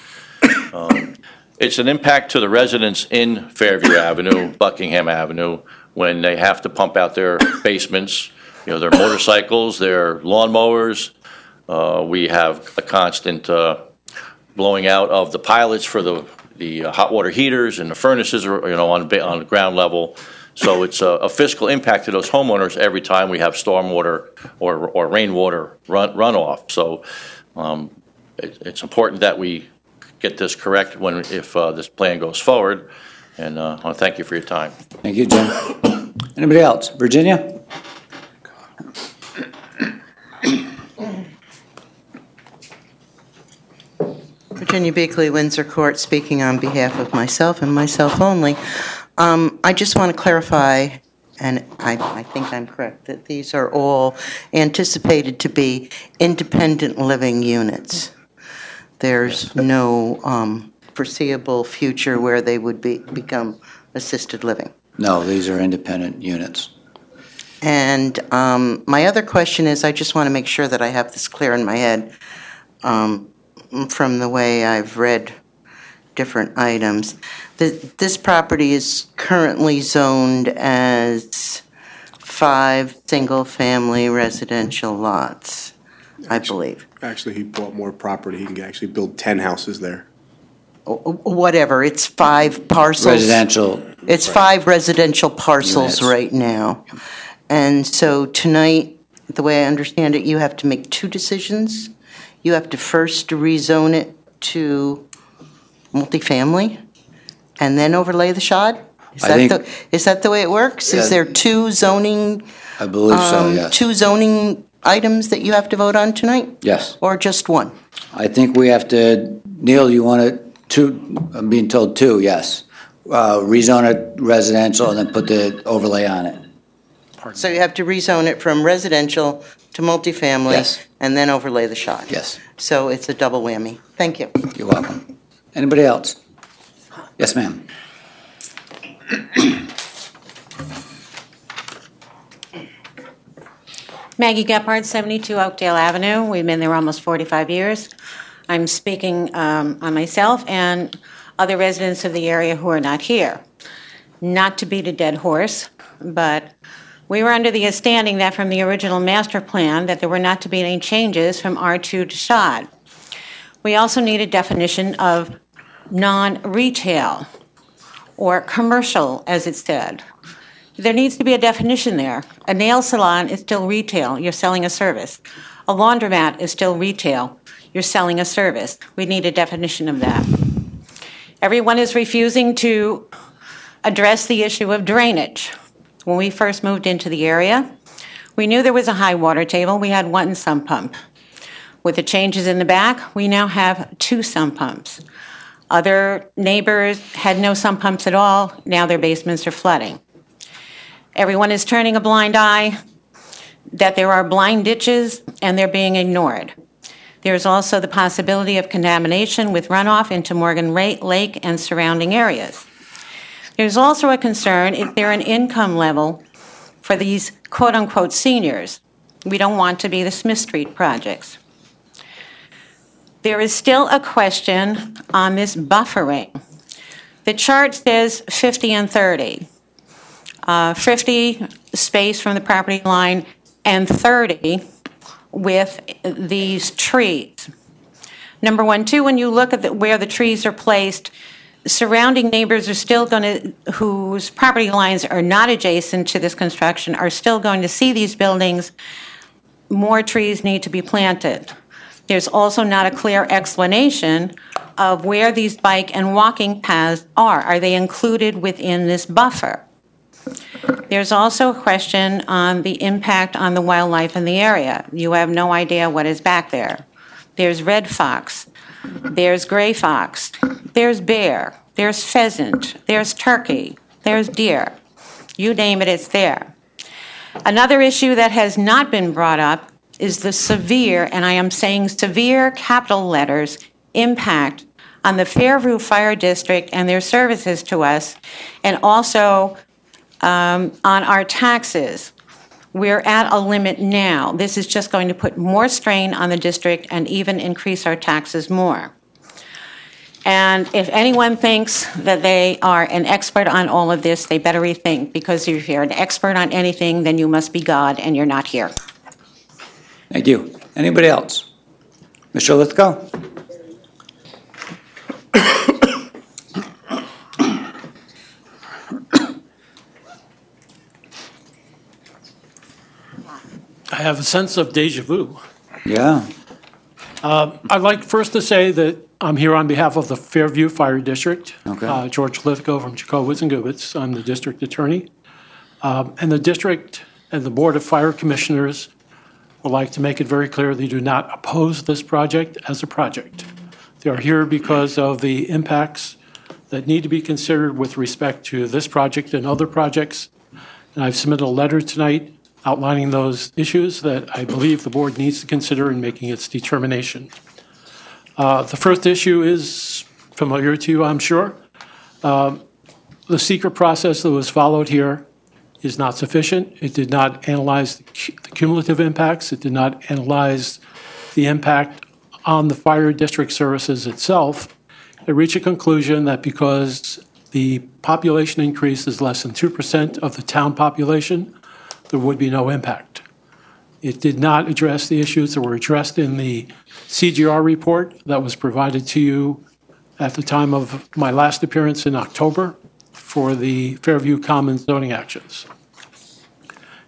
It's an impact to the residents in Fairview Avenue, Buckingham Avenue, when they have to pump out their basements, their motorcycles, their lawnmowers. We have a constant blowing out of the pilots for the hot water heaters, and the furnaces are on the ground level. So it's a fiscal impact to those homeowners every time we have stormwater or rainwater runoff. So it's important that we get this correct if this plan goes forward. And I want to thank you for your time. Thank you, Jim. Anybody else? Virginia? Virginia Beakley, Windsor Court, speaking on behalf of myself and myself only. I just want to clarify, and I think I'm correct, that these are all anticipated to be independent living units. There's no foreseeable future where they would become assisted living. No, these are independent units. And my other question is, I just want to make sure that I have this clear in my head from the way I've read different items. This property is currently zoned as 5 single-family residential lots, I believe. Actually, he bought more property. He can actually build 10 houses there. Whatever, it's 5 parcels. Residential. It's 5 residential parcels Units. right now. And so tonight, the way I understand it, you have to make 2 decisions. You have to first rezone it to multifamily and then overlay the SHOD? Is that the way it works? Yeah. Is there 2 zoning? I believe so, yes. 2 zoning items that you have to vote on tonight, Yes. or just one? I think we have to, Neil, you want to, two, I'm being told two, yes. Rezone it residential and then put the overlay on it. So you have to rezone it from residential to multifamily? Yes. And then overlay the shot? Yes. So it's a double whammy. Thank you. You're welcome. Anybody else? Yes, ma'am. Maggie Gephardt, 72 Oakdale Avenue. We've been there almost 45 years. I'm speaking on myself and other residents of the area who are not here. Not to beat a dead horse, but we were under the understanding that from the original master plan that there were not to be any changes from R2 to SHOD. We also need a definition of non-retail or commercial, as it said. There needs to be a definition there. A nail salon is still retail. You're selling a service. A laundromat is still retail. You're selling a service. We need a definition of that. Everyone is refusing to address the issue of drainage. When we first moved into the area, we knew there was a high water table. We had one sump pump. With the changes in the back, we now have 2 sump pumps. Other neighbors had no sump pumps at all. Now their basements are flooding. Everyone is turning a blind eye that there are blind ditches and they're being ignored. There's also the possibility of contamination with runoff into Morgan Lake and surrounding areas. There's also a concern if there an income level for these quote-unquote seniors. We don't want to be the Smith Street projects. There is still a question on this buffering. The chart says 50 and 30. 50 space from the property line and 30 with these trees. Number one. Two, when you look at where the trees are placed, surrounding neighbors are still going to, whose property lines are not adjacent to this construction, are still going to see these buildings. More trees need to be planted. There's also not a clear explanation of where these bike and walking paths are. Are they included within this buffer? There's also a question on the impact on the wildlife in the area. You have no idea what is back there. There's red fox, there's gray fox, there's bear, there's pheasant, there's turkey, there's deer. You name it, it's there. Another issue that has not been brought up is the severe, and I am saying severe capital letters, impact on the Fairview Fire District and their services to us, and also on our taxes. We're at a limit now. This is just going to put more strain on the district and even increase our taxes more. And if anyone thinks that they are an expert on all of this, they better rethink, because if you're an expert on anything, then you must be God, and you're not here. Thank you. Anybody else? Mr. Lithgow? I have a sense of deja vu. Yeah. I'd like first to say that I'm here on behalf of the Fairview Fire District. Okay. George Lithgow from Jacobitz and Gubitz. I'm the district attorney. And the district and the Board of Fire Commissioners would like to make it very clear they do not oppose this project as a project. They are here because of the impacts that need to be considered with respect to this project and other projects. And I've submitted a letter tonight outlining those issues that I believe the board needs to consider in making its determination. The first issue is familiar to you, I'm sure. The secret process that was followed here is not sufficient. It did not analyze the cumulative impacts. It did not analyze the impact on the fire district services itself. It reached a conclusion that because the population increase is less than 2% of the town population, there would be no impact. It did not address the issues that were addressed in the CGR report that was provided to you at the time of my last appearance in October for the Fairview Commons zoning actions.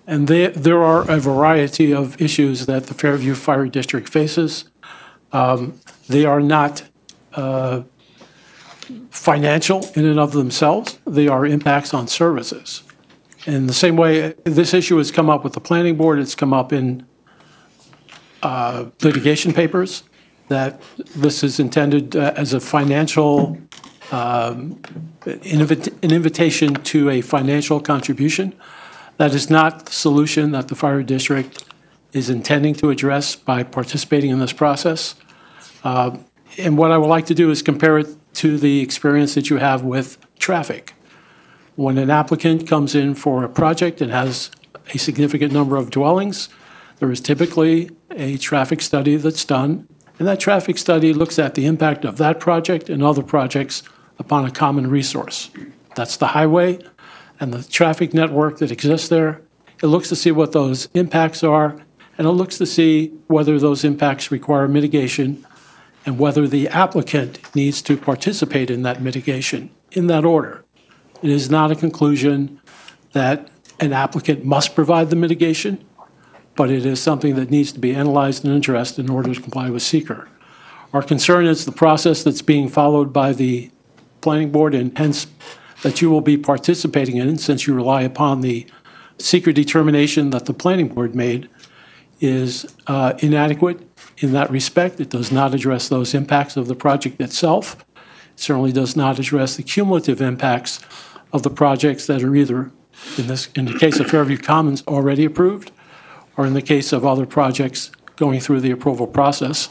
And there are a variety of issues that the Fairview Fire District faces. They are not financial in and of themselves. They are impacts on services. In the same way, this issue has come up with the planning board, it's come up in litigation papers, that this is intended as a financial, an invitation to a financial contribution. That is not the solution that the fire district is intending to address by participating in this process. And what I would like to do is compare it to the experience that you have with traffic. When an applicant comes in for a project and has a significant number of dwellings, there is typically a traffic study that's done, and that traffic study looks at the impact of that project and other projects upon a common resource. That's the highway and the traffic network that exists there. It looks to see what those impacts are, and it looks to see whether those impacts require mitigation and whether the applicant needs to participate in that mitigation, in that order. It is not a conclusion that an applicant must provide the mitigation, but it is something that needs to be analyzed and addressed in order to comply with seeker. Our concern is the process that's being followed by the planning board, and hence that you will be participating in, since you rely upon the seeker determination that the planning board made, is inadequate in that respect. It does not address those impacts of the project itself. It certainly does not address the cumulative impacts of the projects that are either, in the case of Fairview Commons, already approved, or in the case of other projects going through the approval process,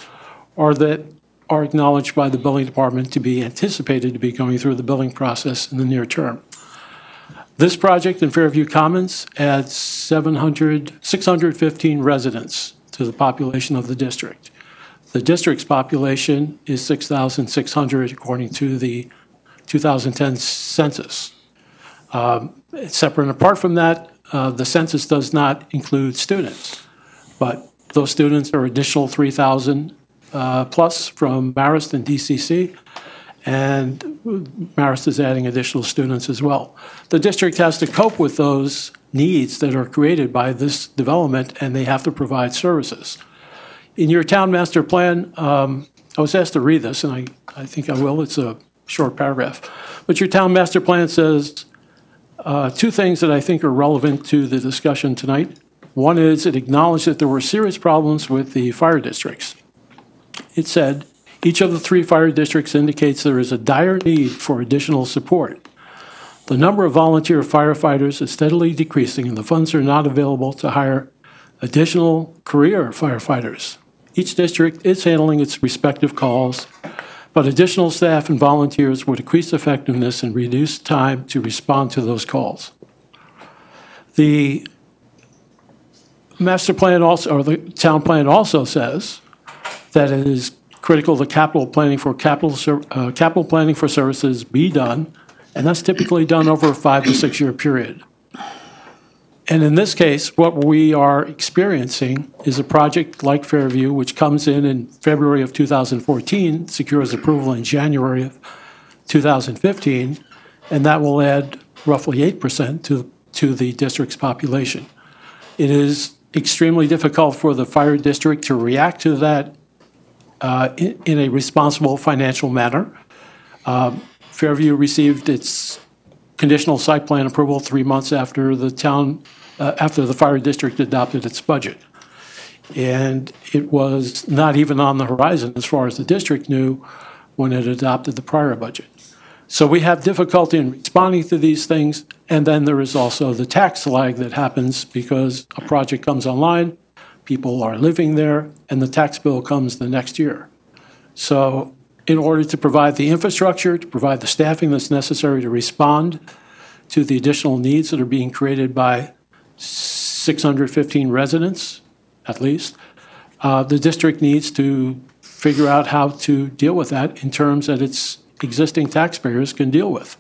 or that are acknowledged by the building department to be anticipated to be going through the building process in the near term. This project in Fairview Commons adds 615 residents to the population of the district. The district's population is 6,600 according to the 2010 census. Separate and apart from that, the census does not include students, but those students are additional 3,000 plus from Marist and DCC, and Marist is adding additional students as well. The district has to cope with those needs that are created by this development, and they have to provide services. In your town master plan, I was asked to read this, and I think I will. It's a short paragraph. But your town master plan says two things that I think are relevant to the discussion tonight. One is it acknowledged that there were serious problems with the fire districts. It said, each of the 3 fire districts indicates there is a dire need for additional support. The number of volunteer firefighters is steadily decreasing, and the funds are not available to hire additional career firefighters. Each district is handling its respective calls, but additional staff and volunteers would increase effectiveness and reduce time to respond to those calls. The master plan also, or the town plan also says that it is critical that capital planning for services be done, and that's typically done over a 5 to 6 year period. And in this case, what we are experiencing is a project like Fairview, which comes in February of 2014, secures approval in January of 2015, and that will add roughly 8% to the district's population. It is extremely difficult for the fire district to react to that in a responsible financial manner. Fairview received its conditional site plan approval 3 months after after the fire district adopted its budget. And it was not even on the horizon as far as the district knew when it adopted the prior budget. So we have difficulty in responding to these things, and then there is also the tax lag that happens because a project comes online, people are living there, and the tax bill comes the next year. So in order to provide the infrastructure, to provide the staffing that's necessary to respond to the additional needs that are being created by 615 residents, at least, the district needs to figure out how to deal with that in terms that its existing taxpayers can deal with.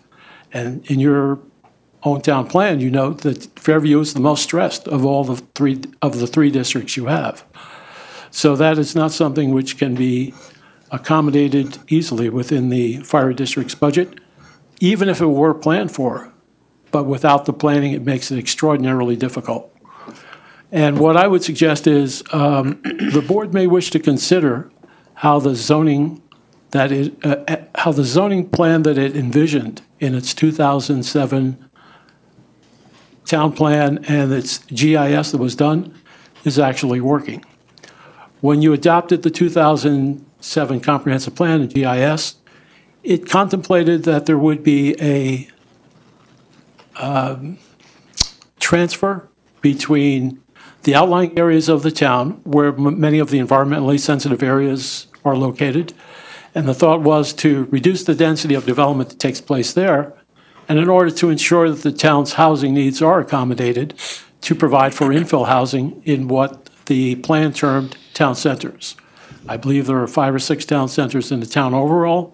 And in your own town plan, you note that Fairview is the most stressed of all the three districts you have. So that is not something which can be accommodated easily within the fire district's budget, even if it were planned for. But without the planning, it makes it extraordinarily difficult. And what I would suggest is the board may wish to consider how the zoning plan that it envisioned in its 2007 town plan and its GIS that was done is actually working. When you adopted the 2007 Comprehensive Plan and GIS, it contemplated that there would be a transfer between the outlying areas of the town, where many of the environmentally sensitive areas are located, and the thought was to reduce the density of development that takes place there, and in order to ensure that the town's housing needs are accommodated, to provide for infill housing in what the plan termed town centers. I believe there are 5 or 6 town centers in the town overall,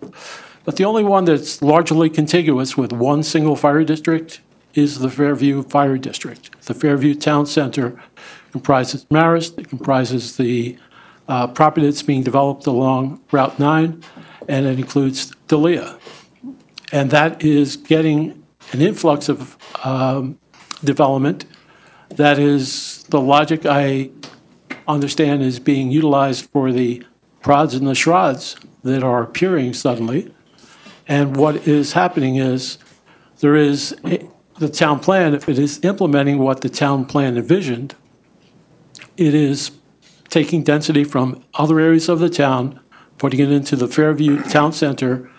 but the only one that's largely contiguous with one single fire district is the Fairview Fire District. The Fairview Town Center comprises Marist, it comprises the property that's being developed along Route 9, and it includes Delia. And that is getting an influx of development that is the logic I understand is being utilized for the prods and the shrouds that are appearing suddenly. And what is happening is there is the town plan, if it is implementing what the town plan envisioned, it is taking density from other areas of the town, putting it into the Fairview Town Center,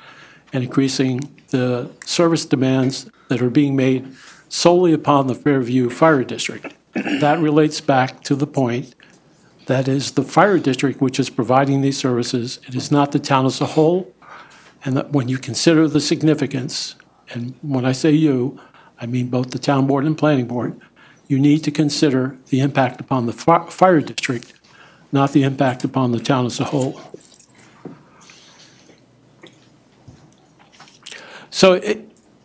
and increasing the service demands that are being made solely upon the Fairview Fire District. That relates back to the point that is the fire district which is providing these services. It is not the town as a whole, and that when you consider the significance, and when I say you, I mean both the town board and planning board, you need to consider the impact upon the fire district, not the impact upon the town as a whole. So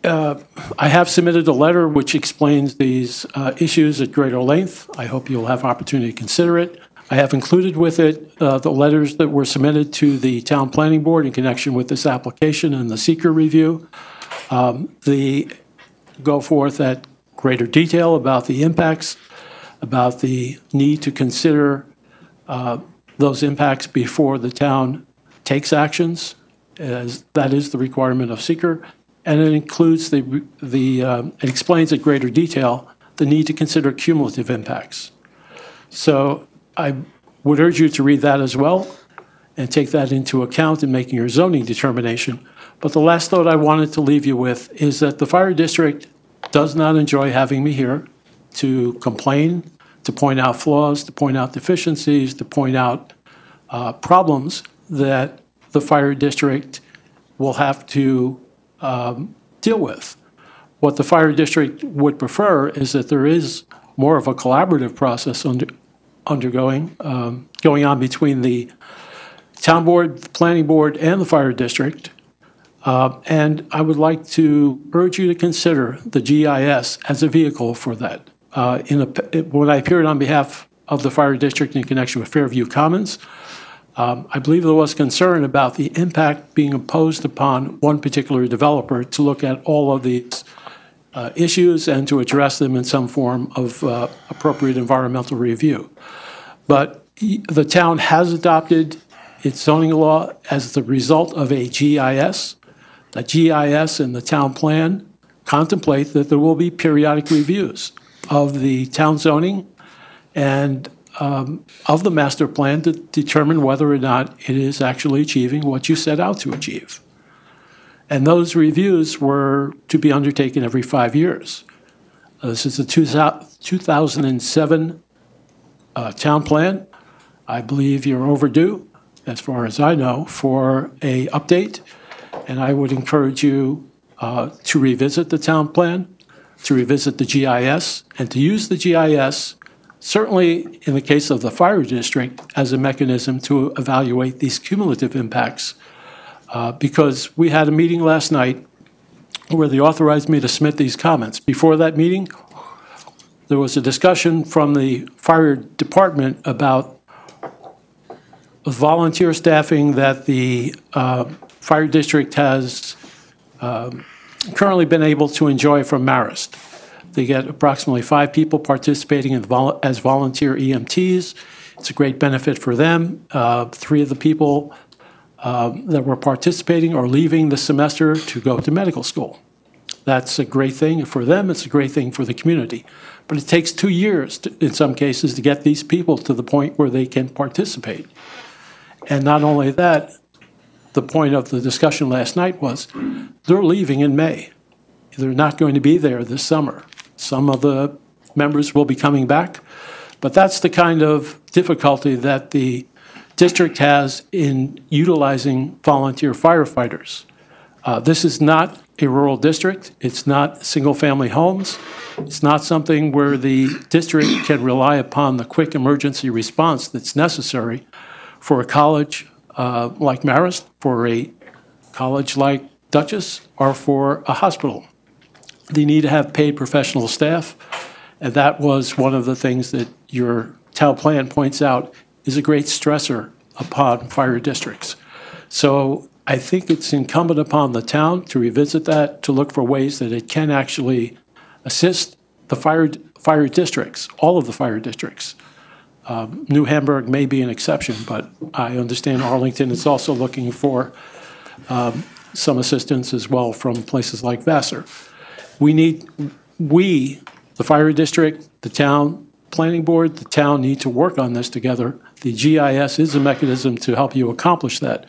I have submitted a letter which explains these issues at greater length. I hope you'll have opportunity to consider it. I have included with it the letters that were submitted to the town planning board in connection with this application and the seeker review. They go forth at greater detail about the impacts, about the need to consider those impacts before the town takes actions, as that is the requirement of seeker. And it includes it explains at greater detail the need to consider cumulative impacts. So I would urge you to read that as well and take that into account in making your zoning determination. But the last thought I wanted to leave you with is that the fire district does not enjoy having me here to complain, to point out flaws, to point out deficiencies, to point out problems that the fire district will have to deal with. What the fire district would prefer is that there is more of a collaborative process going on between the town board, the planning board, and the fire district. And I would like to urge you to consider the GIS as a vehicle for that. When I appeared on behalf of the fire district in connection with Fairview Commons, I believe there was concern about the impact being imposed upon one particular developer to look at all of these issues and to address them in some form of appropriate environmental review. But the town has adopted its zoning law as the result of a GIS. The GIS and the town plan contemplate that there will be periodic reviews of the town zoning and of the master plan to determine whether or not it is actually achieving what you set out to achieve. And those reviews were to be undertaken every 5 years. This is the 2007 town plan. I believe you're overdue, as far as I know, for an update. And I would encourage you to revisit the town plan, to revisit the GIS, and to use the GIS, certainly in the case of the fire district, as a mechanism to evaluate these cumulative impacts. Because we had a meeting last night where they authorized me to submit these comments. Before that meeting, there was a discussion from the fire department about volunteer staffing that the fire district has currently been able to enjoy from Marist. They get approximately 5 people participating as volunteer EMTs. It's a great benefit for them. 3 of the people that were participating are leaving this semester to go to medical school. That's a great thing for them. It's a great thing for the community. But it takes 2 years, in some cases, to get these people to the point where they can participate. And not only that, the point of the discussion last night was they're leaving in May. They're not going to be there this summer. Some of the members will be coming back, but that's the kind of difficulty that the district has in utilizing volunteer firefighters. This is not a rural district. It's not single-family homes. It's not something where the district can rely upon the quick emergency response that's necessary for a college like Marist, for a college like Dutchess, or for a hospital. They need to have paid professional staff, and that was one of the things that your town plan points out is a great stressor upon fire districts. So I think it's incumbent upon the town to revisit that, to look for ways that it can actually assist the fire districts, all of the fire districts. New Hamburg may be an exception, but I understand Arlington is also looking for some assistance as well from places like Vassar. The fire district, the town planning board, the town need to work on this together. The GIS is a mechanism to help you accomplish that.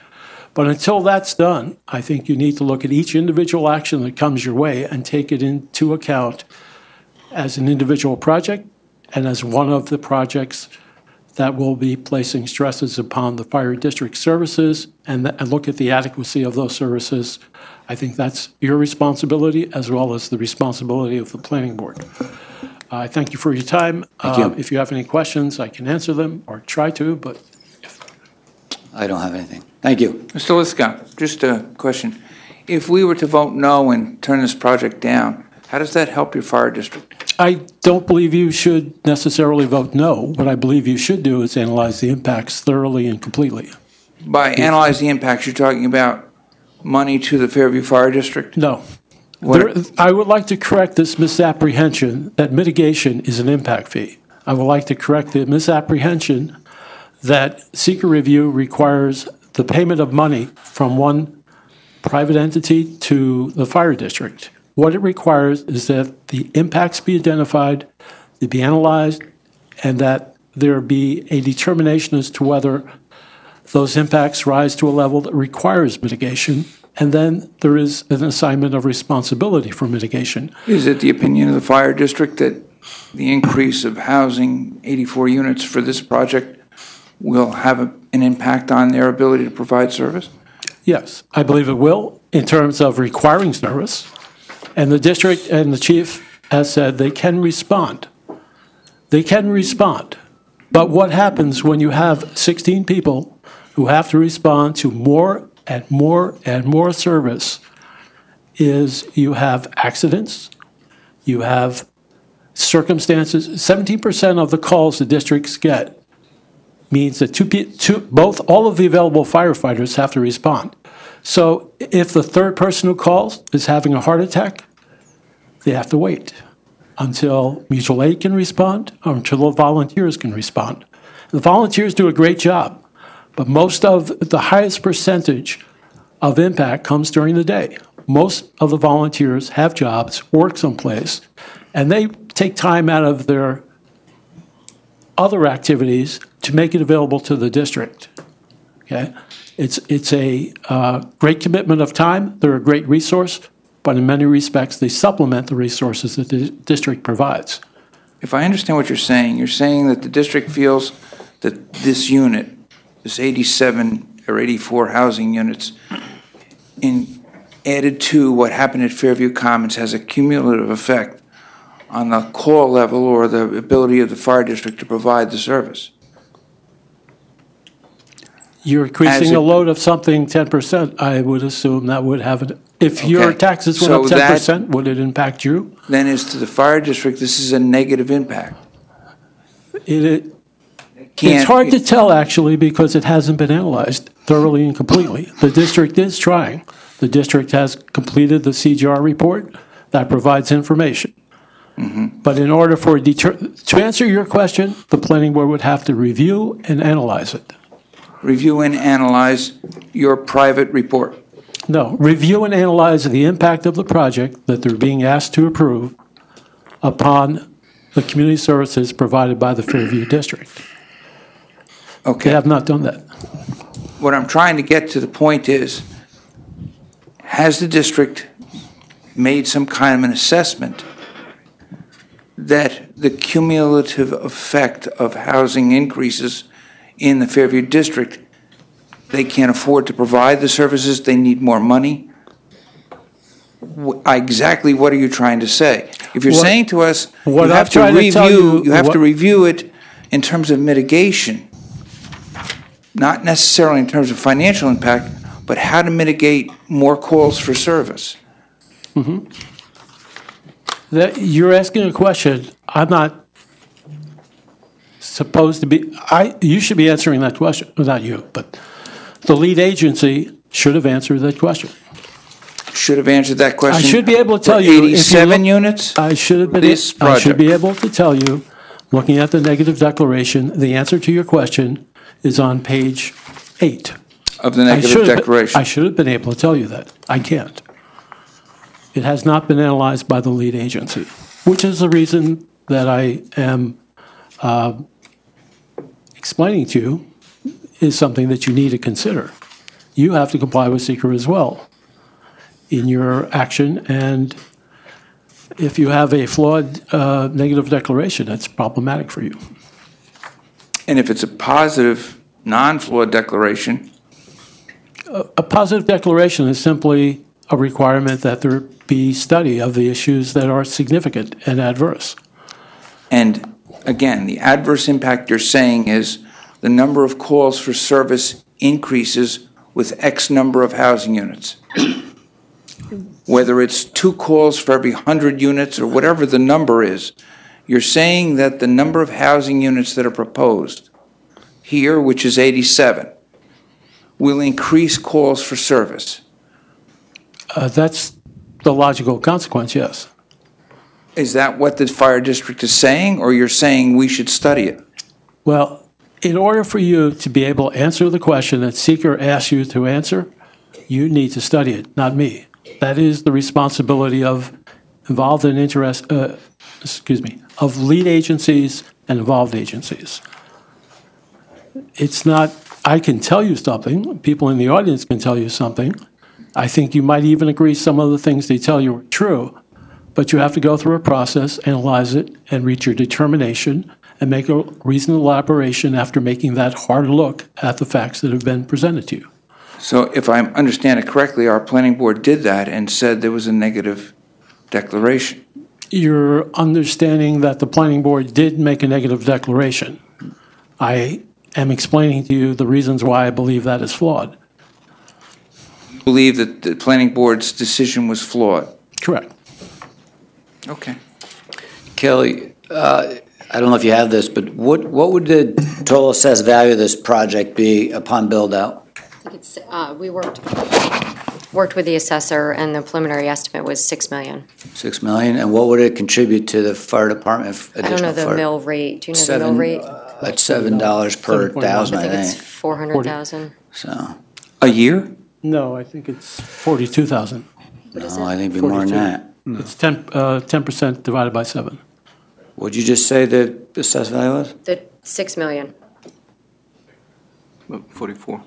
But until that's done, I think you need to look at each individual action that comes your way and take it into account as an individual project and as one of the projects that will be placing stresses upon the fire district services and look at the adequacy of those services. I think that's your responsibility as well as the responsibility of the planning board. I thank you for your time. Thank you. If you have any questions, I can answer them or try to, but I don't have anything. Thank you. Mr. Liscott, just a question. If we were to vote no and turn this project down, how does that help your fire district? I don't believe you should necessarily vote no. What I believe you should do is analyze the impacts thoroughly and completely. By analyze the impacts, you're talking about money to the Fairview Fire District? No. I would like to correct this misapprehension that mitigation is an impact fee. I would like to correct the misapprehension that seeker review requires the payment of money from one private entity to the fire district. What it requires is that the impacts be identified, they be analyzed, and that there be a determination as to whether those impacts rise to a level that requires mitigation, and then there is an assignment of responsibility for mitigation. Is it the opinion of the fire district that the increase of housing, 84 units for this project, will have an impact on their ability to provide service? Yes, I believe it will in terms of requiring service. And the district and the chief has said they can respond. They can respond. But what happens when you have 16 people who have to respond to more and more and more service is you have accidents, you have circumstances. 17% of the calls the districts get means that all of the available firefighters have to respond. So if the third person who calls is having a heart attack, they have to wait until mutual aid can respond or until the volunteers can respond. The volunteers do a great job, but most of the highest percentage of impact comes during the day. Most of the volunteers have jobs, work someplace, and they take time out of their other activities to make it available to the district. Okay? It's a great commitment of time. They're a great resource, but in many respects, they supplement the resources that the district provides. If I understand what you're saying that the district feels that this unit, this 87 or 84 housing units, added to what happened at Fairview Commons, has a cumulative effect on the call level or the ability of the fire district to provide the service. You're increasing a load of something 10%, I would assume that would have it. If your taxes went up 10%, would it impact you? Then as to the fire district, this is a negative impact. It's hard to tell, actually, because it hasn't been analyzed thoroughly and completely. The district is trying. The district has completed the CGR report that provides information. Mm-hmm. But in order to answer your question, the planning board would have to review and analyze it. Review and analyze your private report. No, review and analyze the impact of the project that they're being asked to approve upon the community services provided by the Fairview District. They Okay. have not done that. What I'm trying to get to the point is, has the district made some kind of an assessment that the cumulative effect of housing increases in the Fairview District, they can't afford to provide the services, they need more money? Exactly what are you trying to say? If you're What- saying to us, you what I'm have to trying to tell review, you have what- to review it in terms of mitigation, not necessarily in terms of financial impact, but how to mitigate more calls for service. That, you're asking a question, I'm not supposed to be, you should be answering that question, well, not you, but the lead agency should have answered that question. Should have answered that question. I should be able to tell for you. if you 87 look- units? I should have been, This I should project. be able to tell you, looking at the negative declaration, the answer to your question is on page 8. Of the I negative should have been- declaration. I should have been able to tell you that. I can't. It has not been analyzed by the lead agency, which is the reason that I am explaining to you is something that you need to consider. You have to comply with seeker as well in your action, and if you have a flawed negative declaration, that's problematic for you. And if it's a positive, non-flawed declaration, A positive declaration is simply a requirement that there be study of the issues that are significant and adverse. and again, the adverse impact you're saying is the number of calls for service increases with X number of housing units. Whether it's 2 calls for every 100 units or whatever the number is, you're saying that the number of housing units that are proposed here, which is 87, will increase calls for service. That's the logical consequence, yes. Is that what the fire district is saying, or you're saying we should study it? Well, in order for you to be able to answer the question that seeker asks you to answer, you need to study it, not me. That is the responsibility of involved in of lead agencies and involved agencies. It's not, I can tell you something, people in the audience can tell you something. I think you might even agree some of the things they tell you are true, but you have to go through a process, analyze it, and reach your determination and make a reasonable elaboration after making that hard look at the facts that have been presented to you. So if I understand it correctly, our planning board did that and said there was a negative declaration. You're understanding that the planning board did make a negative declaration. I am explaining to you the reasons why I believe that is flawed. You believe that the planning board's decision was flawed? Correct. Okay. Kelly, I don't know if you have this, but what would the total assessed value of this project be upon build-out? I think it's, we worked with the assessor, and the preliminary estimate was $6 million. $6 million, and what would it contribute to the fire department? I don't know the mill rate. Do you know the mill rate? That's $7 per 7.1. thousand, I I think it's think. 400,000. So, A year? No, I think it's 42,000. What is no, I it? think it'd be more than that. It's 10% divided by 7. What'd you just say the assessed value was? The $6 million. 44.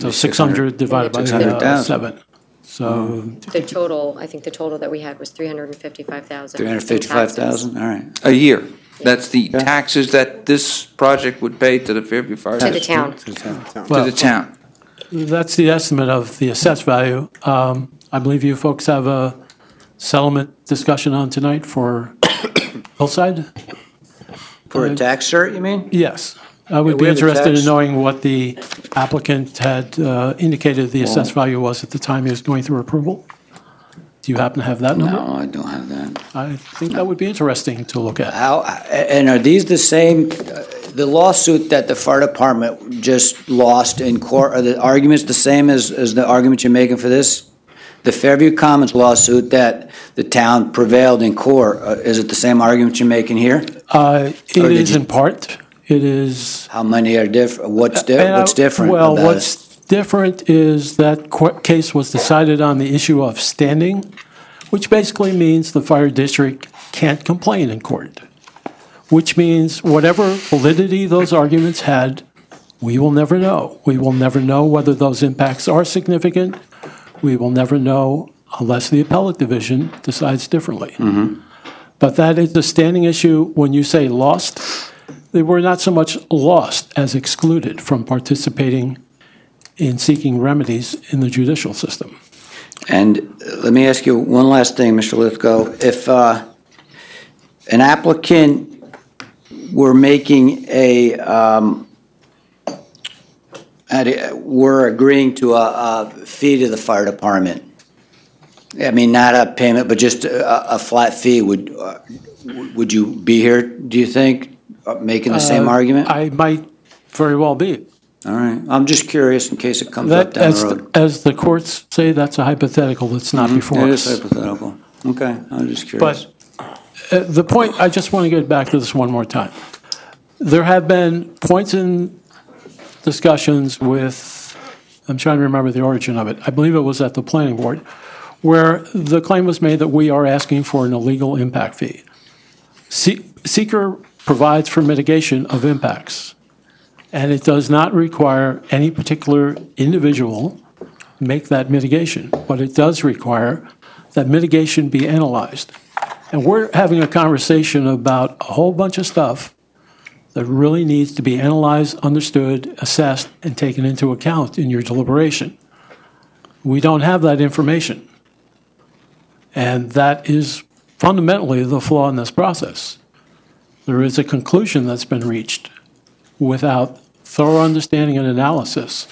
So 600 divided by 600,000. 7. So The total, I think the total that we had was 355,000. 355,000, all right. A year. That's the taxes that this project would pay to the Fairview Fire To the District. town. To the town. that's the estimate of the assessed value. I believe you folks have a settlement discussion on tonight for Hillside? For a tax cert, you mean? Yes. I would Yeah, be we have a interested tax- in knowing what the applicant had indicated the assessed value was at the time he was going through approval. Do you happen to have that number? No, I don't have that. I think that would be interesting to look at. How, and are these the same, the lawsuit that the fire department just lost in court, are the arguments the same as the argument you're making for this? The Fairview Commons lawsuit that the town prevailed in court, is it the same argument you're making here? It Or did is you- in part. It is. How many are different, what's And different well, about it? what's different is that case was decided on the issue of standing, which basically means the fire district can't complain in court, which means whatever validity those arguments had, we will never know. We will never know whether those impacts are significant. We will never know unless the appellate division decides differently. But that is the standing issue. When you say lost, they were not so much lost as excluded from participating in seeking remedies in the judicial system. And let me ask you one last thing, Mr. Lithgow. If an applicant were making we're agreeing to a fee to the fire department, I mean, not a payment, but just a flat fee, would you be here, do you think, making the same argument? I might very well be. All right. I'm just curious in case it comes up down the road. As the courts say, that's a hypothetical that's not before us. It is hypothetical. Okay, I'm just curious. But the point, I just want to get back to this one more time. There have been points in discussions with, I'm trying to remember the origin of it, I believe it was at the planning board, where the claim was made that we are asking for an illegal impact fee. Seeker provides for mitigation of impacts, and it does not require any particular individual make that mitigation, but it does require that mitigation be analyzed. And we're having a conversation about a whole bunch of stuff that really needs to be analyzed, understood, assessed, and taken into account in your deliberation. We don't have that information. And that is fundamentally the flaw in this process. There is a conclusion that's been reached without thorough understanding and analysis.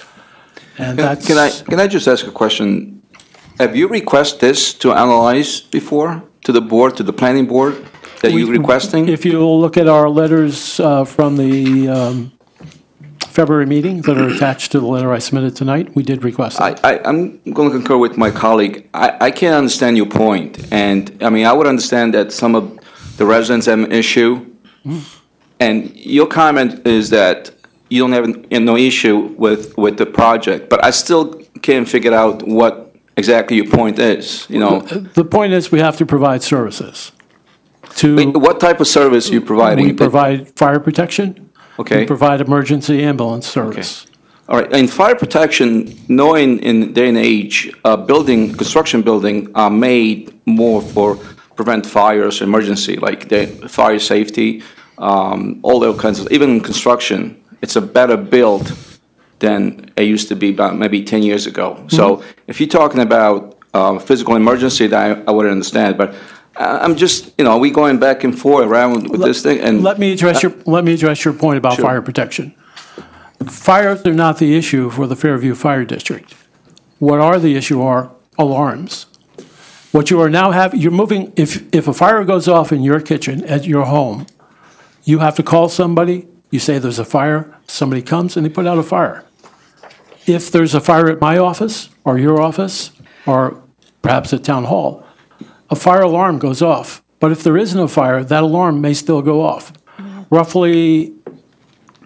And that's... Can I just ask a question? Have you requested this to analyze before to the board, to the planning board, that you're requesting? If you look at our letters from the February meeting that are attached to the letter I submitted tonight, we did request it. I'm going to concur with my colleague. I can't understand your point. And, I mean, I would understand that some of the residents have an issue. And your comment is that you don't have no issue with the project. But I still can't figure out what exactly your point is, you know. The point is we have to provide services. What type of service are you providing? We provide fire protection. Okay. We provide emergency ambulance service. Okay. All right. In fire protection, knowing in day and age, construction building are made more for prevent fires, emergency, like the fire safety, all those kinds of, even in construction, it's a better build than it used to be about maybe 10 years ago. So if you're talking about physical emergency, that I would understand, but I'm just, you know, are we going back and forth around with this thing? And let me address your point about fire protection. Fires are not the issue for the Fairview Fire District. What are the issue are alarms. What you are now having, you're moving, if a fire goes off in your kitchen at your home, you have to call somebody, you say there's a fire, somebody comes and they put out a fire. If there's a fire at my office or your office or perhaps at town hall, a fire alarm goes off. But if there isn't a fire, that alarm may still go off. Roughly,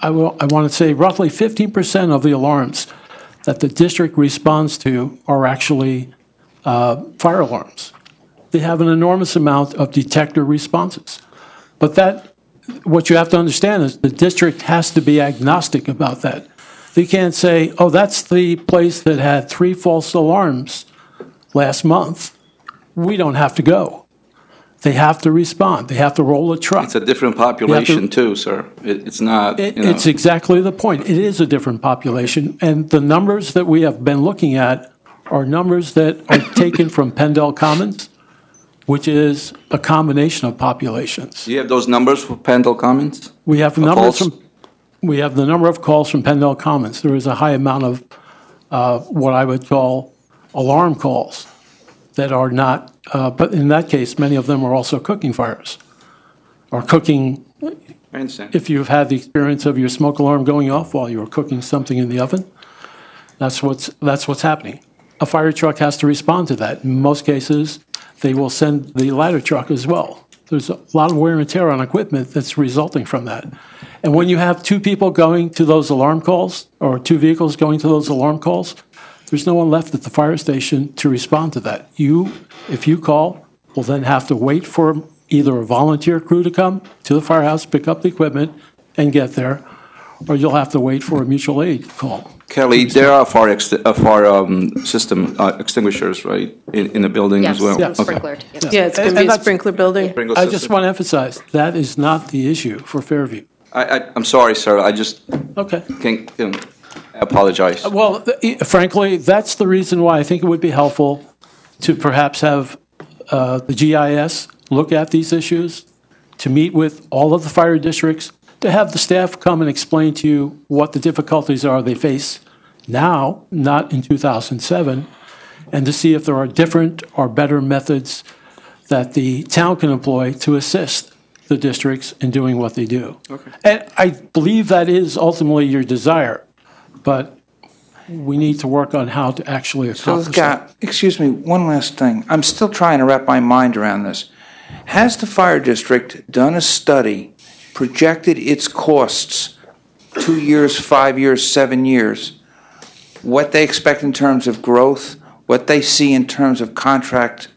I want to say roughly 15% of the alarms that the district responds to are actually fire alarms. They have an enormous amount of detector responses. But what you have to understand is the district has to be agnostic about that. They can't say, oh, that's the place that had 3 false alarms last month. We don't have to go. They have to respond. They have to roll a truck. it's a different population too, sir. It's not, It's exactly the point. It is a different population. And the numbers that we have been looking at are numbers that are taken from Pendle Commons, which is a combination of populations. Do you have those numbers for Pendle Commons? We have we have the number of calls from Pendle Commons. There is a high amount of what I would call alarm calls that are not, but in that case, many of them are also cooking fires or cooking. I understand. If you've had the experience of your smoke alarm going off while you were cooking something in the oven, that's what's happening. A fire truck has to respond to that. In most cases, they will send the ladder truck as well. There's a lot of wear and tear on equipment that's resulting from that. And when you have two people going to those alarm calls, or two vehicles going to those alarm calls, there's no one left at the fire station to respond to that. You, if you call, will then have to wait for either a volunteer crew to come to the firehouse, pick up the equipment, and get there, or you'll have to wait for a mutual aid call. Kelly, there are fire system extinguishers, right, in the building as well? Yes, Okay. sprinklered. Yes. Yeah, it's going to be a sprinkler building. Sprinkler I just system. want to emphasize, that is not the issue for Fairview. I'm sorry, sir, I just Okay. I apologize. Well, frankly, that's the reason why I think it would be helpful to perhaps have the GIS look at these issues, to meet with all of the fire districts, to have the staff come and explain to you what the difficulties are they face now, not in 2007, and to see if there are different or better methods that the town can employ to assist the districts in doing what they do. Okay. And I believe that is ultimately your desire, but we need to work on how to actually So, accomplish that. Scott, excuse me, one last thing. I'm still trying to wrap my mind around this. Has the fire district done a study, projected its costs 2 years, 5 years, 7 years, what they expect in terms of growth, what they see in terms of contract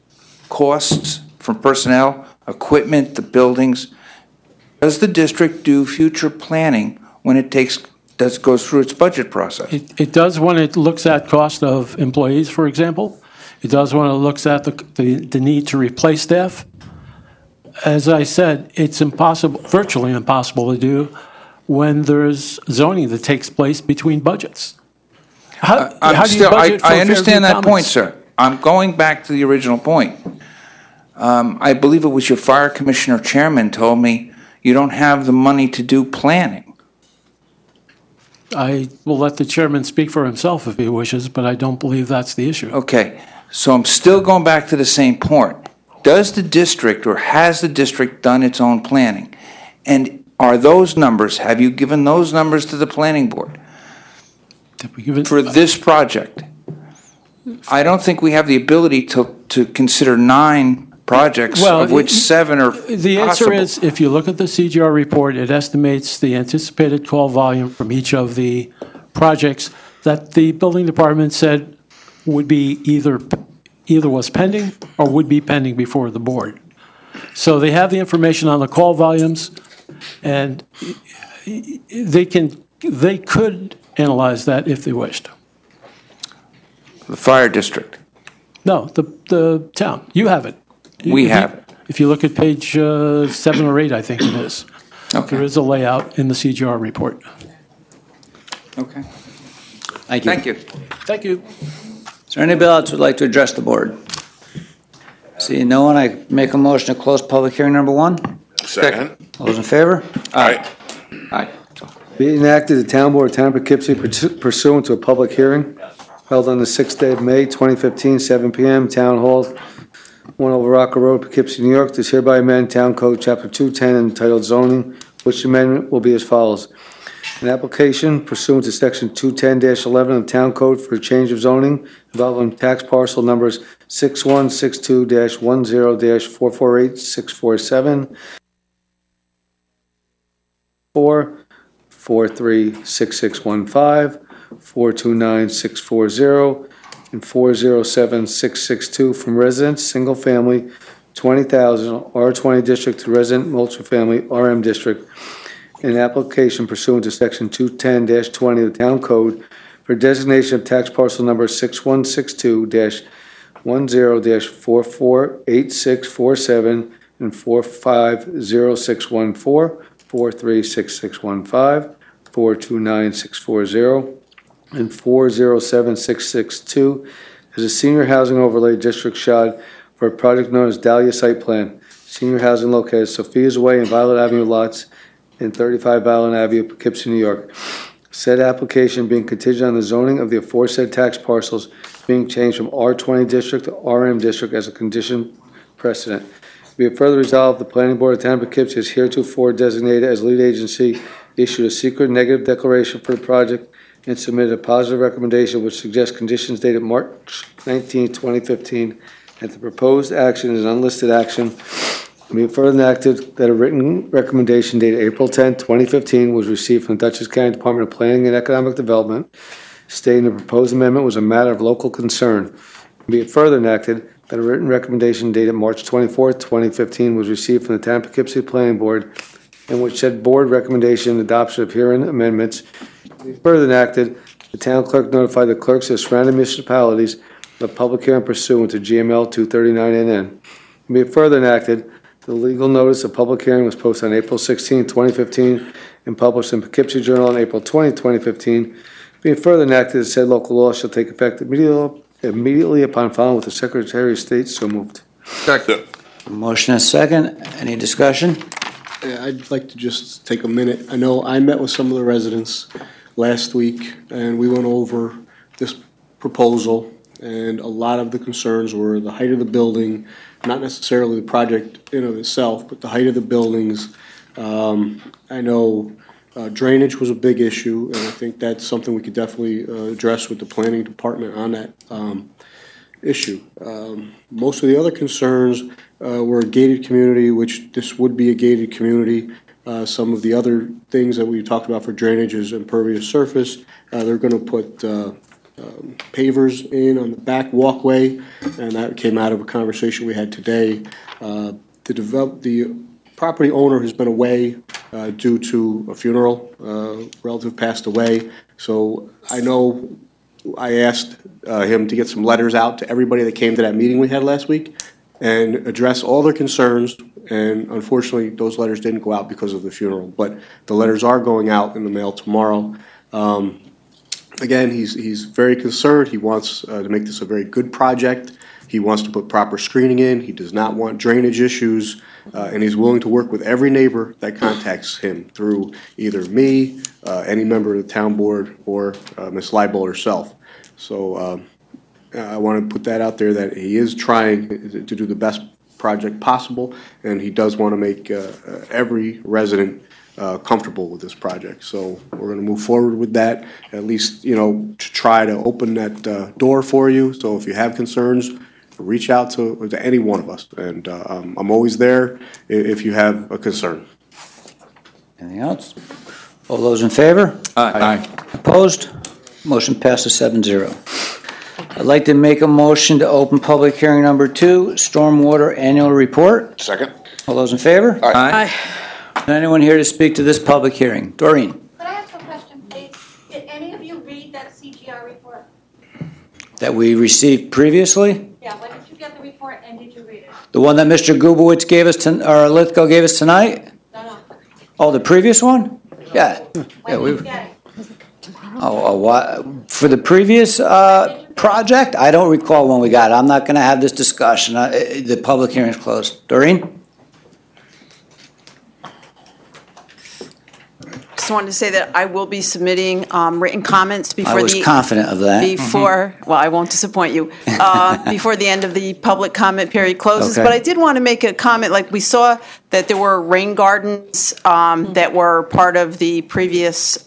costs from personnel, equipment, the buildings? Does the district do future planning when it goes through its budget process? It does when it looks at cost of employees, for example. It does when it looks at the need to replace staff. As I said, it's impossible, virtually impossible to do when there's zoning that takes place between budgets. How do you budget for I understand Fairview that point, Commons? sir. I'm going back to the original point. I believe it was your fire commissioner chairman told me you don't have the money to do planning. I will let the chairman speak for himself if he wishes, but I don't believe that's the issue. Okay, so I'm still going back to the same point. Does the district or has the district done its own planning? And are those numbers, have you given those numbers to the planning board Did we give it- for this project? I don't think we have the ability to consider 9 projects, Well, of which 7 are The answer possible. is, if you look at the CGR report, it estimates the anticipated call volume from each of the projects that the building department said would be either was pending or would be pending before the board. So they have the information on the call volumes, and they could analyze that if they wished. The fire district. No, the town. You have it. We have it. If you look at page 7 or 8, I think it is. Okay. There is a layout in the CGR report. Okay. Thank you. Thank you. Thank you. Is there anybody else who would like to address the board? Seeing no one, I make a motion to close public hearing number 1. Second. All those in favor? Aye. Aye. Be enacted, the Town Board of Town of Poughkeepsie pursuant to a public hearing held on the 6th day of May, 2015, 7 p.m., Town Hall, 1 Over Rocker Road, Poughkeepsie, New York. Does hereby amend Town Code Chapter 210 entitled Zoning, which amendment will be as follows. An application pursuant to Section 210-11 of the Town Code for a change of zoning involving tax parcel numbers 6162-10-448647, 4436615, 429640, and 407662 from residents, single family, 20,000 R20 district to resident multifamily RM district. An application pursuant to Section 210-20 of the Town Code for designation of tax parcel number 6162-10-448647 and 450614, 436615, 429640, and 407662 as a senior housing overlay district SHOD for a project known as Dahlia Site Plan, senior housing located at Sophia's Way and Violet Avenue lots in 35 Violet Avenue, Poughkeepsie, New York. Said application being contingent on the zoning of the aforesaid tax parcels being changed from R20 district to RM district as a condition precedent. Be it further resolved, the Planning Board of Town of Poughkeepsie is heretofore designated as lead agency, issued a secret negative declaration for the project, and submitted a positive recommendation which suggests conditions dated March 19, 2015, that the proposed action is an unlisted action Be it further enacted that a written recommendation dated April 10, 2015 was received from the Dutchess County Department of Planning and Economic Development, stating the proposed amendment was a matter of local concern. Be it further enacted that a written recommendation dated March 24, 2015 was received from the Town of Poughkeepsie Planning Board, in which said board recommendation adoption of herein amendments. Be it further enacted, the town clerk notified the clerks of surrounding municipalities of public hearing pursuant to GML 239NN. Be it further enacted, the legal notice of public hearing was posted on April 16, 2015, and published in Poughkeepsie Journal on April 20, 2015. Being further enacted, the said local law shall take effect immediately upon filing with the Secretary of State. So moved. Second. Motion and second. Any discussion? I'd like to just take a minute. I know I met with some of the residents last week, and we went over this proposal, and a lot of the concerns were the height of the building, not necessarily the project in of itself, but the height of the buildings. I know drainage was a big issue, and I think that's something we could definitely address with the planning department on that issue. Most of the other concerns were a gated community, which this would be a gated community. Some of the other things that we talked about for drainage is impervious surface. They're going to put pavers in on the back walkway, and that came out of a conversation we had today. The property owner has been away due to a funeral. Relative passed away, so I know I asked him to get some letters out to everybody that came to that meeting we had last week and address all their concerns, and unfortunately those letters didn't go out because of the funeral, but the letters are going out in the mail tomorrow. Again, he's very concerned. He wants to make this a very good project. He wants to put proper screening in. He does not want drainage issues, and he's willing to work with every neighbor that contacts him through either me, any member of the town board, or Ms. Leibel herself. So I want to put that out there that he is trying to do the best project possible, and he does want to make every resident comfortable with this project. So we're going to move forward with that, at least, to try to open that door for you. So if you have concerns, reach out to any one of us, and I'm always there if you have a concern. Anything else? All those in favor? Aye. Opposed? Motion passes 7-0. I'd like to make a motion to open public hearing number 2, Stormwater Annual Report. Second. All those in favor? Aye. Anyone here to speak to this public hearing? Doreen? Could I ask a question, please? Did any of you read that CGR report? That we received previously? Yeah, when did you get the report and did you read it? The one that Mr. Gubowitz gave us, or Lithgow gave us tonight? No. Oh, the previous one? Yeah. When did you get it? What? For the previous project? I don't recall when we got it. I'm not going to have this discussion. The public hearing is closed. Doreen? Just wanted to say that I will be submitting written comments before I was confident of that. Well, I won't disappoint you, before the end of the public comment period closes. Okay. But I did want to make a comment, like we saw that there were rain gardens that were part of the previous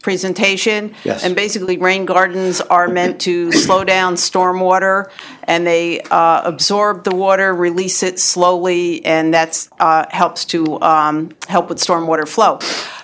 presentation. Yes. And basically, rain gardens are meant to slow down stormwater, and they absorb the water, release it slowly, and that helps to help with stormwater flow.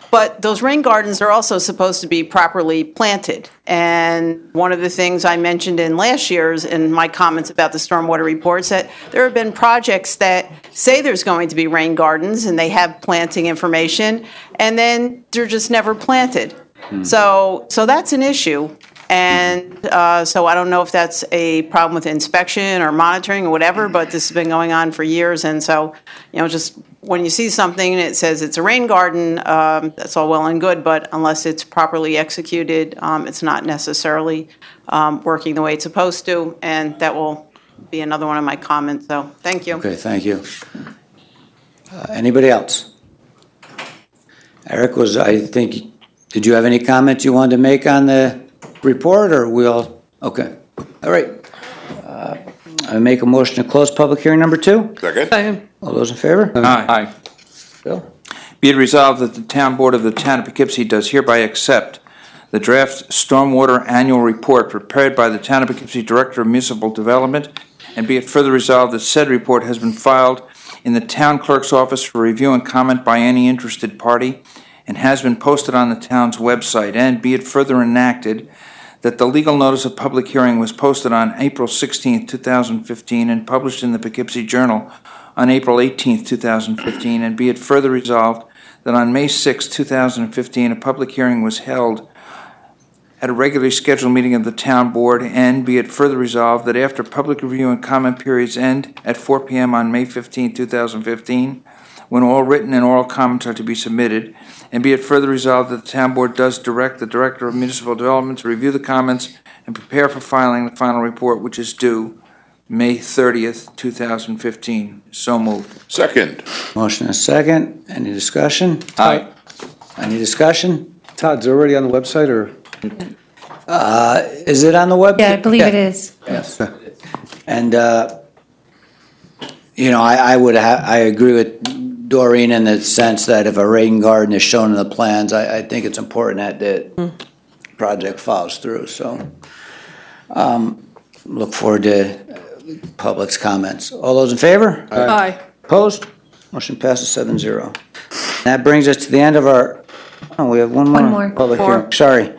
But those rain gardens are also supposed to be properly planted. And one of the things I mentioned in last year's, in my comments about the stormwater reports, that there have been projects that say there's going to be rain gardens and they have planting information, and then they're just never planted. So that's an issue. And so I don't know if that's a problem with inspection or monitoring or whatever, but this has been going on for years. And so, just when you see something and it says it's a rain garden, that's all well and good, but unless it's properly executed, it's not necessarily working the way it's supposed to. And that will be another one of my comments. So thank you. Okay, thank you. Anybody else? Eric, did you have any comments you wanted to make on the report, or we all? Okay. All right. I make a motion to close public hearing number 2. Second. All those in favor? Aye. Bill? Be it resolved that the Town Board of the Town of Poughkeepsie does hereby accept the draft Stormwater Annual Report prepared by the Town of Poughkeepsie Director of Municipal Development, and be it further resolved that said report has been filed in the town clerk's office for review and comment by any interested party and has been posted on the town's website. And be it further enacted that the legal notice of public hearing was posted on April 16, 2015 and published in the Poughkeepsie Journal on April 18, 2015. And be it further resolved that on May 6, 2015, a public hearing was held at a regularly scheduled meeting of the town board, and be it further resolved that after public review and comment periods end at 4 p.m. on May 15, 2015, when all written and oral comments are to be submitted, and be it further resolved that the town board does direct the Director of Municipal Development to review the comments and prepare for filing the final report, which is due May 30th, 2015. So moved. Second. Motion and a second. Any discussion? Aye. Any discussion? Todd, is it already on the website, or? Is it on the website? Yeah, I believe it is. Yes. And, I agree with Doreen in the sense that if a rain garden is shown in the plans, I think it's important that the project follows through. So look forward to public's comments. All those in favor? Aye. Opposed? Motion passes 7-0. That brings us to the end of our, we have one more. Public hearing. Sorry.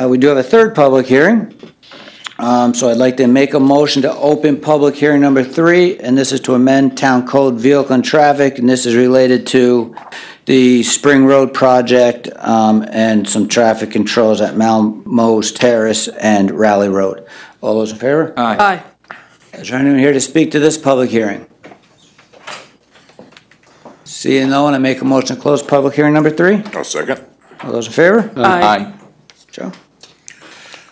We do have a third public hearing. So I'd like to make a motion to open public hearing number 3, and this is to amend Town Code Vehicle and Traffic, and this is related to the Spring Road project and some traffic controls at Malmos Terrace and Raleigh Road. All those in favor? Aye. Is there anyone here to speak to this public hearing? Seeing no one, I make a motion to close public hearing number 3. I'll second. All those in favor? Aye. Joe?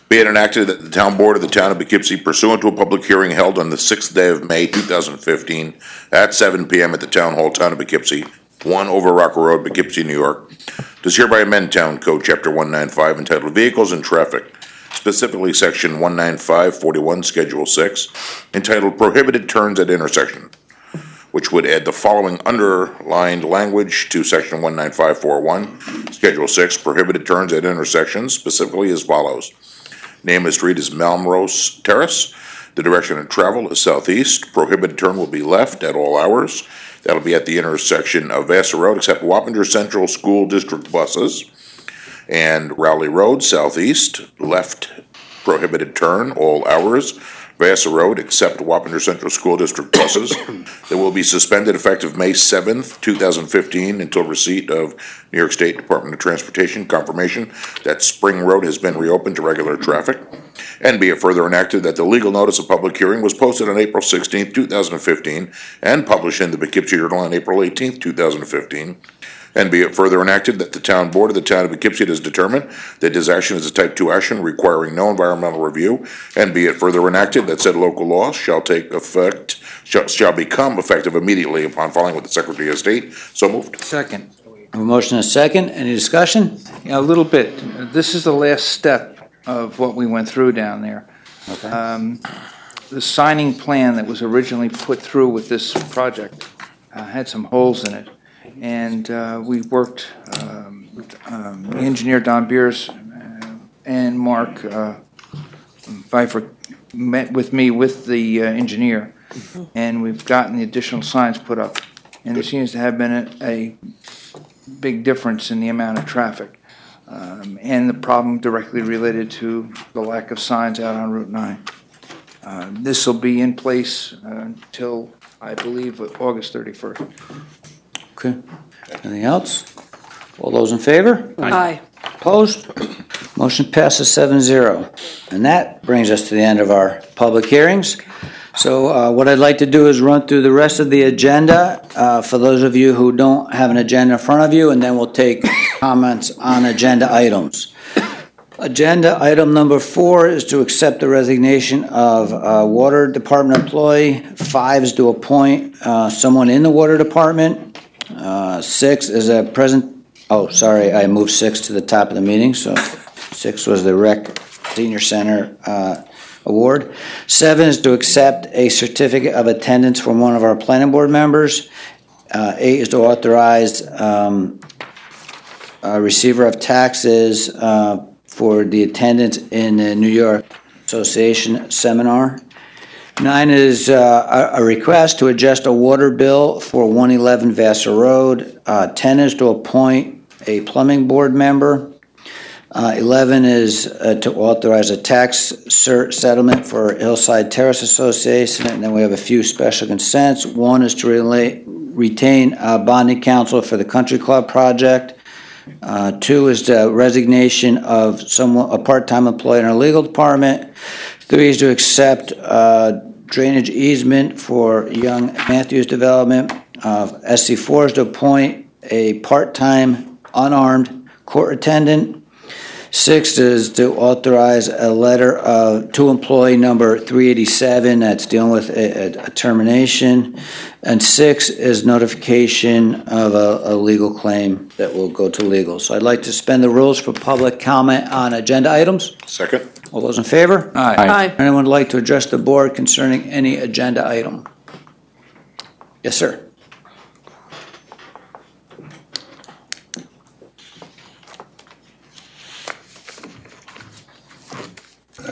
Be it enacted that the town board of the town of Poughkeepsie pursuant to a public hearing held on the 6th day of May 2015 at 7 p.m. at the Town Hall, Town of Poughkeepsie, 1 Over Rocker Road, Poughkeepsie, New York, does hereby amend Town Code Chapter 195 entitled Vehicles and Traffic, specifically Section 19541, Schedule 6, entitled Prohibited Turns at Intersection, which would add the following underlined language to Section 19541, Schedule 6, Prohibited Turns at Intersections, specifically as follows. Name of the street is Malmos Terrace. The direction of travel is southeast. Prohibited turn will be left at all hours. That'll be at the intersection of Vassar Road, except Wappinger Central School District buses. And Raleigh Road, southeast, left prohibited turn, all hours. Vassar Road, except Wappinger Central School District buses. They will be suspended effective May 7th, 2015 until receipt of New York State Department of Transportation confirmation that Spring Road has been reopened to regular traffic. And be it further enacted that the legal notice of public hearing was posted on April 16th, 2015 and published in the Poughkeepsie Journal on April 18th, 2015. And be it further enacted that the town board of the town of Poughkeepsie has determined that this action is a type 2 action requiring no environmental review. And be it further enacted that said local law shall take effect, shall become effective immediately upon filing with the Secretary of State. So moved. Second. A motion and a second. Any discussion? Yeah, a little bit. This is the last step of what we went through down there. Okay. The signing plan that was originally put through with this project had some holes in it. And we worked with engineer Don Beers and Mark Pfeiffer met with me with the engineer, and we've gotten the additional signs put up. And there seems to have been a big difference in the amount of traffic and the problem directly related to the lack of signs out on Route 9. This will be in place until, I believe, August 31st. Okay. Anything else? All those in favor? Aye. Opposed? Motion passes 7-0. And that brings us to the end of our public hearings. So what I'd like to do is run through the rest of the agenda for those of you who don't have an agenda in front of you, and then we'll take comments on agenda items. Agenda item number 4 is to accept the resignation of a Water Department employee. 5 is to appoint someone in the Water Department. 6 is a I moved 6 to the top of the meeting, so 6 was the Rec Senior Center award. 7 is to accept a certificate of attendance from one of our planning board members. 8 is to authorize a receiver of taxes for the attendance in the New York Association seminar. 9 is a request to adjust a water bill for 111 Vassar Road. 10 is to appoint a plumbing board member. 11 is to authorize a tax cert settlement for Hillside Terrace Association, and then we have a few special consents. 1 is to retain bonding counsel for the Country Club project. 2 is the resignation of a part-time employee in our legal department. 3 is to accept drainage easement for Young Matthews Development. SC4 is to appoint a part-time unarmed court attendant. 6 is to authorize a letter to employee number 387 that's dealing with a termination. And 6 is notification of a legal claim that will go to legal. So I'd like to suspend the rules for public comment on agenda items. Second. All those in favor? Aye. Anyone would like to address the board concerning any agenda item? Yes, sir.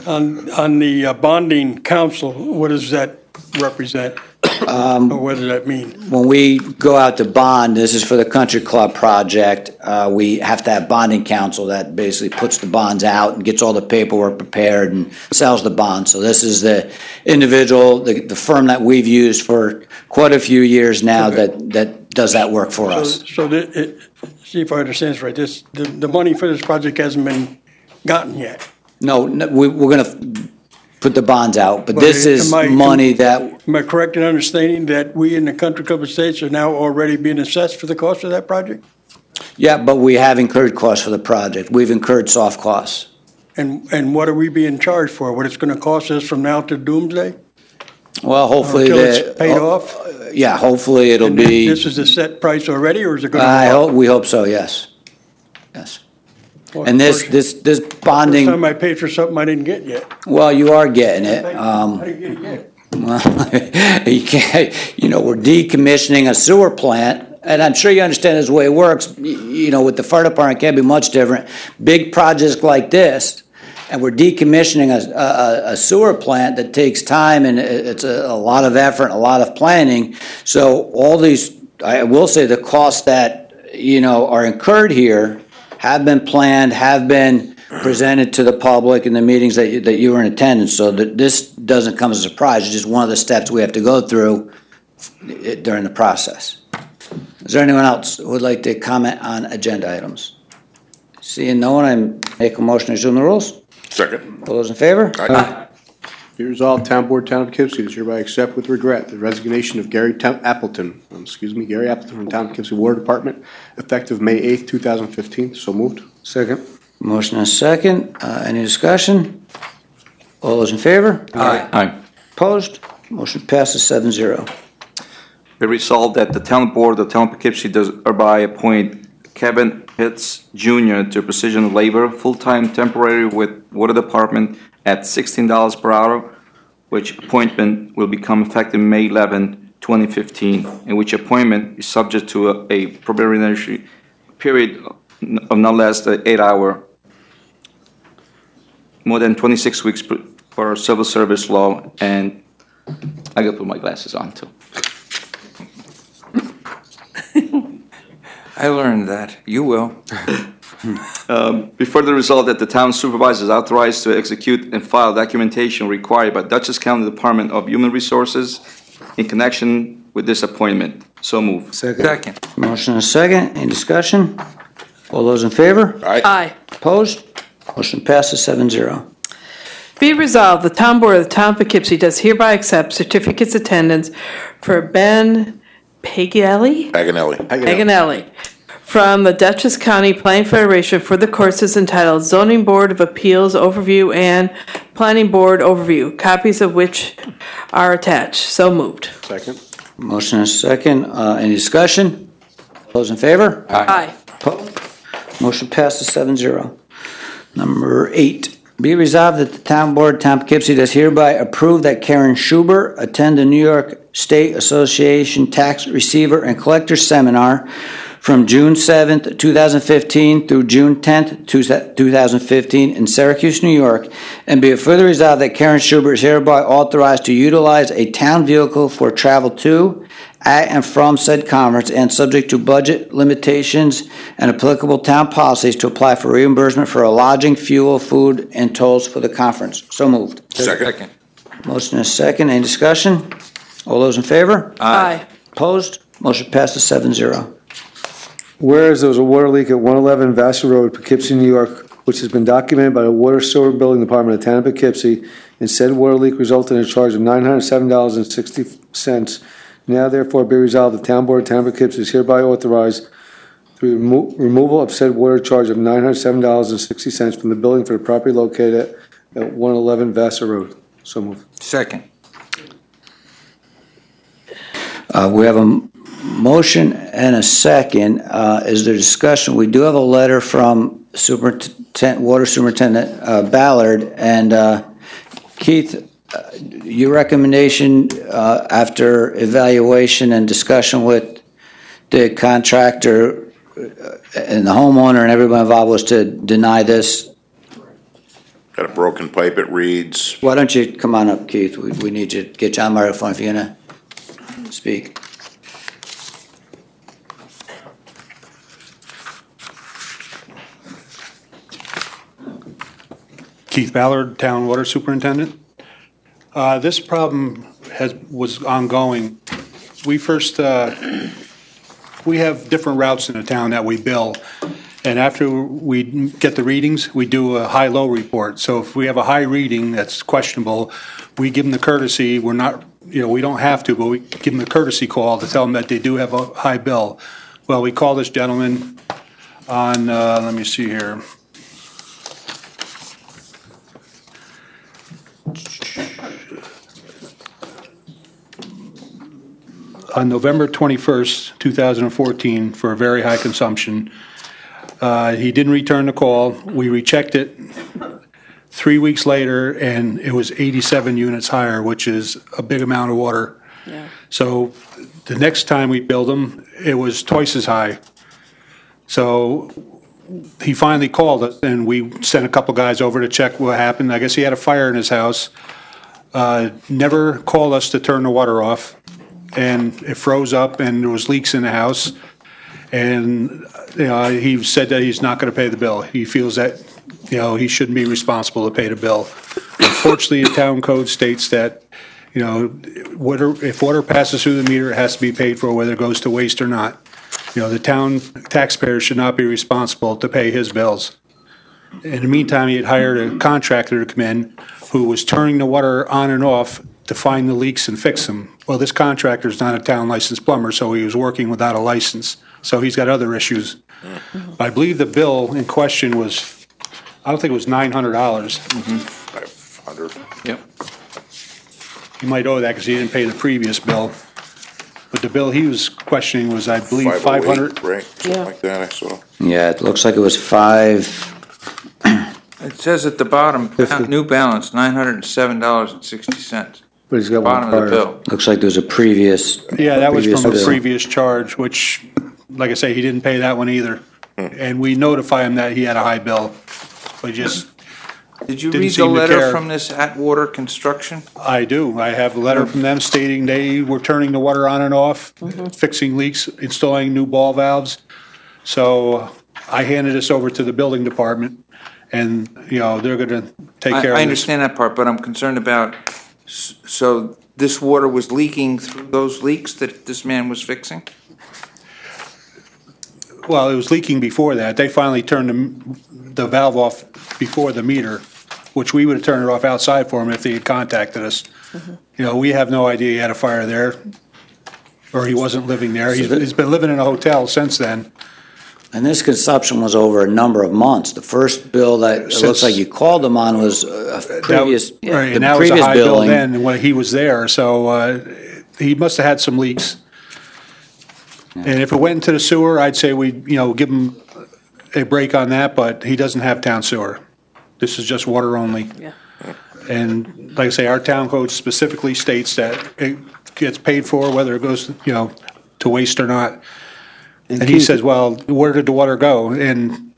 On the bonding council, what does that represent? Or what does that mean? When we go out to bond, this is for the Country Club project, we have to have bonding counsel that basically puts the bonds out and gets all the paperwork prepared and sells the bonds. So this is the individual, the firm that we've used for quite a few years now that does that work for us. See if I understand this right, the money for this project hasn't been gotten yet. No, we're going to put the bonds out, but this is money that... Am I correct in understanding that we in the Country Club Estates are now already being assessed for the cost of that project? Yeah, but we have incurred costs for the project. We've incurred soft costs. And what are we being charged for? What it's going to cost us from now to doomsday? Well, hopefully... Until it's paid off? Yeah, hopefully it'll And be... This is the set price already, or is it going to... We hope so, yes. Yes. And this bonding... First time I paid for something I didn't get yet. Well, you are getting it. I didn't get it yet. Well, you can't, we're decommissioning a sewer plant, and I'm sure you understand this way it works. With the fire department, it can't be much different. Big projects like this, and we're decommissioning a sewer plant that takes time, and it's a lot of effort, a lot of planning. So all these, I will say, the costs that, are incurred here have been planned, have been presented to the public in the meetings that you were in attendance, so that this doesn't come as a surprise. It's just one of the steps we have to go through during the process. Is there anyone else who would like to comment on agenda items? Seeing no one, I make a motion to resume the rules. Second. All those in favor? Aye. Be resolved, Town Board, Town of Poughkeepsie does hereby accept with regret the resignation of Gary Appleton from Town of Poughkeepsie Water Department, effective May 8th, 2015. So moved. Second. Motion and second. Any discussion? All those in favor? Aye. Opposed? Motion passes 7-0. Be resolved that the Town Board of the Town of Poughkeepsie does hereby appoint Kevin Pitts Jr. to a position of labor, full-time temporary with Water Department at $16 per hour, which appointment will become effective May 11, 2015, and which appointment is subject to a probationary period of not less than 8 hours, more than 26 weeks for civil service law, and I gotta put my glasses on too. I learned that. You will. Before the result that the town supervisor is authorized to execute and file documentation required by Dutchess County Department of Human Resources in connection with this appointment. So move. Second. Motion and second. Any discussion? All those in favor? Aye. Opposed? Motion passes 7-0. Be resolved, the Town Board of the Town of Poughkeepsie does hereby accept certificates of attendance for Ben Paganelli from the Dutchess County Planning Federation for the courses entitled Zoning Board of Appeals Overview and Planning Board Overview, copies of which are attached. So moved. Second. Motion and second. Any discussion? Those in favor? Aye. Opposed? Motion passes 7-0. Number 8. Be resolved that the Town Board, Town of Poughkeepsie, does hereby approve that Karen Schubert attend the New York State Association Tax Receiver and Collector Seminar from June 7th, 2015 through June 10th, 2015 in Syracuse, New York, and be it further resolved that Karen Schubert is hereby authorized to utilize a town vehicle for travel to, at, and from said conference, and subject to budget limitations and applicable town policies to apply for reimbursement for lodging, fuel, food, and tolls for the conference. So moved. Second. Motion is second. Any discussion? All those in favor? Aye. Opposed? Motion passes 7-0. Whereas there was a water leak at 111 Vassar Road, Poughkeepsie, New York, which has been documented by the Water Sewer Building Department of the Town of Poughkeepsie, and said water leak resulted in a charge of $907.60. Now therefore be resolved, the Town Board of the Town of Poughkeepsie is hereby authorized the removal of said water charge of $907.60 from the building for the property located at 111 Vassar Road. So moved. Second. We have a motion and a second. Is there discussion? We do have a letter from Water Superintendent Ballard. And Keith, your recommendation after evaluation and discussion with the contractor and the homeowner and everyone involved was to deny this? Got a broken pipe, it reads. Why don't you come on up, Keith? We need you to get John microphone if you're going to speak. Keith Ballard, Town Water Superintendent. This problem was ongoing. We have different routes in the town that we bill, and after we get the readings, we do a high-low report. So if we have a high reading that's questionable, we give them the courtesy. We're not, we don't have to, but we give them a courtesy call to tell them that they do have a high bill. Well, we call this gentleman on, let me see here. On November 21st, 2014, for a very high consumption. He didn't return the call. We rechecked it 3 weeks later, and it was 87 units higher, which is a big amount of water. Yeah. So the next time we billed him, it was twice as high. So he finally called us, and we sent a couple guys over to check what happened. I guess he had a fire in his house. Never called us to turn the water off. And it froze up, and there was leaks in the house. And he said that he's not going to pay the bill. He feels that he shouldn't be responsible to pay the bill. Unfortunately, the town code states that if water passes through the meter, it has to be paid for, whether it goes to waste or not. The town taxpayer should not be responsible to pay his bills. In the meantime, he had hired a contractor to come in who was turning the water on and off to find the leaks and fix them. Well, this contractor is not a town licensed plumber, so he was working without a license. So he's got other issues. I believe the bill in question was, I don't think it was $900. 500. Yep. He might owe that because he didn't pay the previous bill. But the bill he was questioning was, I believe, 500. Right, something like that, I saw. Yeah, it looks like it was 5. It says at the bottom, new balance, $907.60. But he's got Bottom one of the prior. bill. Looks like there was a previous. Yeah, that was from a bill. previous charge, which, like I say, he didn't pay that one either. And we notify him that he had a high bill. We just Did you didn't read the seem to letter care. from this Atwater Construction? I do. I have a letter from them stating they were turning the water on and off, fixing leaks, installing new ball valves. So I handed this over to the building department, and, they're going to take care of this. I understand that part, but I'm concerned about, so this water was leaking through those leaks that this man was fixing? Well, it was leaking before that. They finally turned the valve off before the meter, which we would have turned it off outside for him if they had contacted us. We have no idea he had a fire there, or he wasn't living there. He's been living in a hotel since then. And this consumption was over a number of months. The first bill that it looks like you called him on was a previous, Right, the and that was a previous high bill billing. then when he was there, so he must have had some leaks. And if it went into the sewer, I'd say we, give him a break on that, but he doesn't have town sewer. This is just water only. Yeah. And like I say, our town code specifically states that it gets paid for whether it goes, to waste or not. And he says, well, where did the water go? And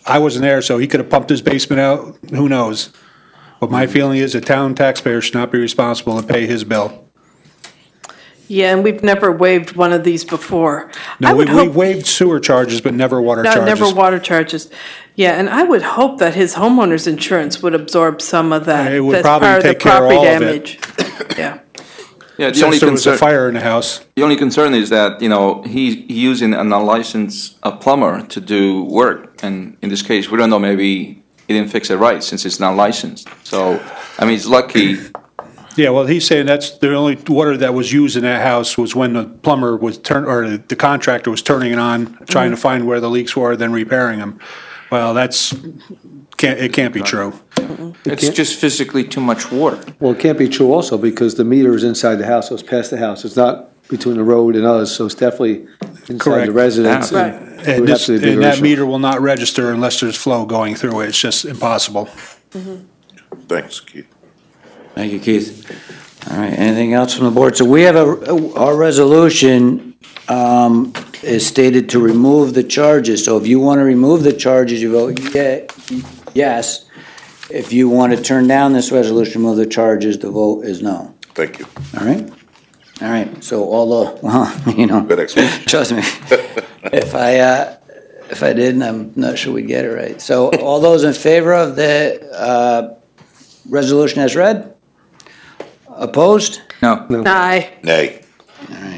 I wasn't there, so he could have pumped his basement out, who knows? But my feeling is the town taxpayer should not be responsible and pay his bill. Yeah, and we've never waived one of these before. No, we waived sewer charges, but never water charges. No, never water charges. Yeah, and I would hope that his homeowner's insurance would absorb some of that. It would That's probably part of the take care of property all of damage. it. Yeah. Yeah, the Since only there was a concern, fire in the house. the only concern is that, he's using an unlicensed plumber to do work. And in this case, we don't know, maybe he didn't fix it right since it's not licensed. So, I mean, it's lucky. Yeah, well, he's saying that's the only water that was used in that house was when the plumber was or the contractor was turning it on, trying to find where the leaks were, then repairing them. Well, it can't be true. It's just physically too much water. Well, it can't be true also because the meter is inside the house, so it's past the house. It's not between the road and us, so it's definitely inside Correct. the residence. Right. And that meter will not register unless there's flow going through it. It's just impossible. Thanks, Keith. Thank you, Keith. All right, anything else from the board? So we have our resolution is stated to remove the charges. So if you want to remove the charges, you vote yes. If you want to turn down this resolution, remove the charges, the vote is no. Thank you. All right? All right, so although, Good explanation. trust me, if I didn't, I'm not sure we'd get it right. So all those in favor of the resolution as read? Opposed? No. Aye. Nay.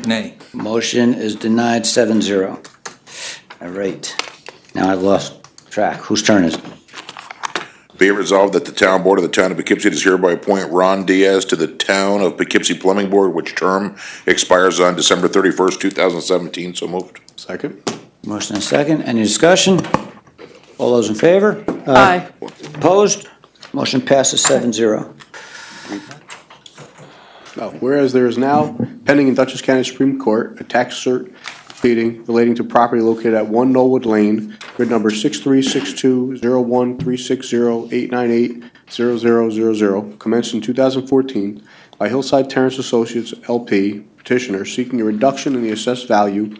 Nay. Motion is denied 7-0. All right. Now I've lost track. Whose turn is it? Be it resolved that the town board of the town of Poughkeepsie does hereby appoint Ron Diaz to the town of Poughkeepsie Plumbing Board, which term expires on December 31st, 2017. So moved. Second. Motion and second. Any discussion? All those in favor? Aye. Opposed? Motion passes 7-0. Whereas there is now pending in Dutchess County Supreme Court a tax cert proceeding relating to property located at 1 Knollwood Lane, grid number 6362013608980000, commenced in 2014 by Hillside Terrace Associates LP petitioner seeking a reduction in the assessed valuation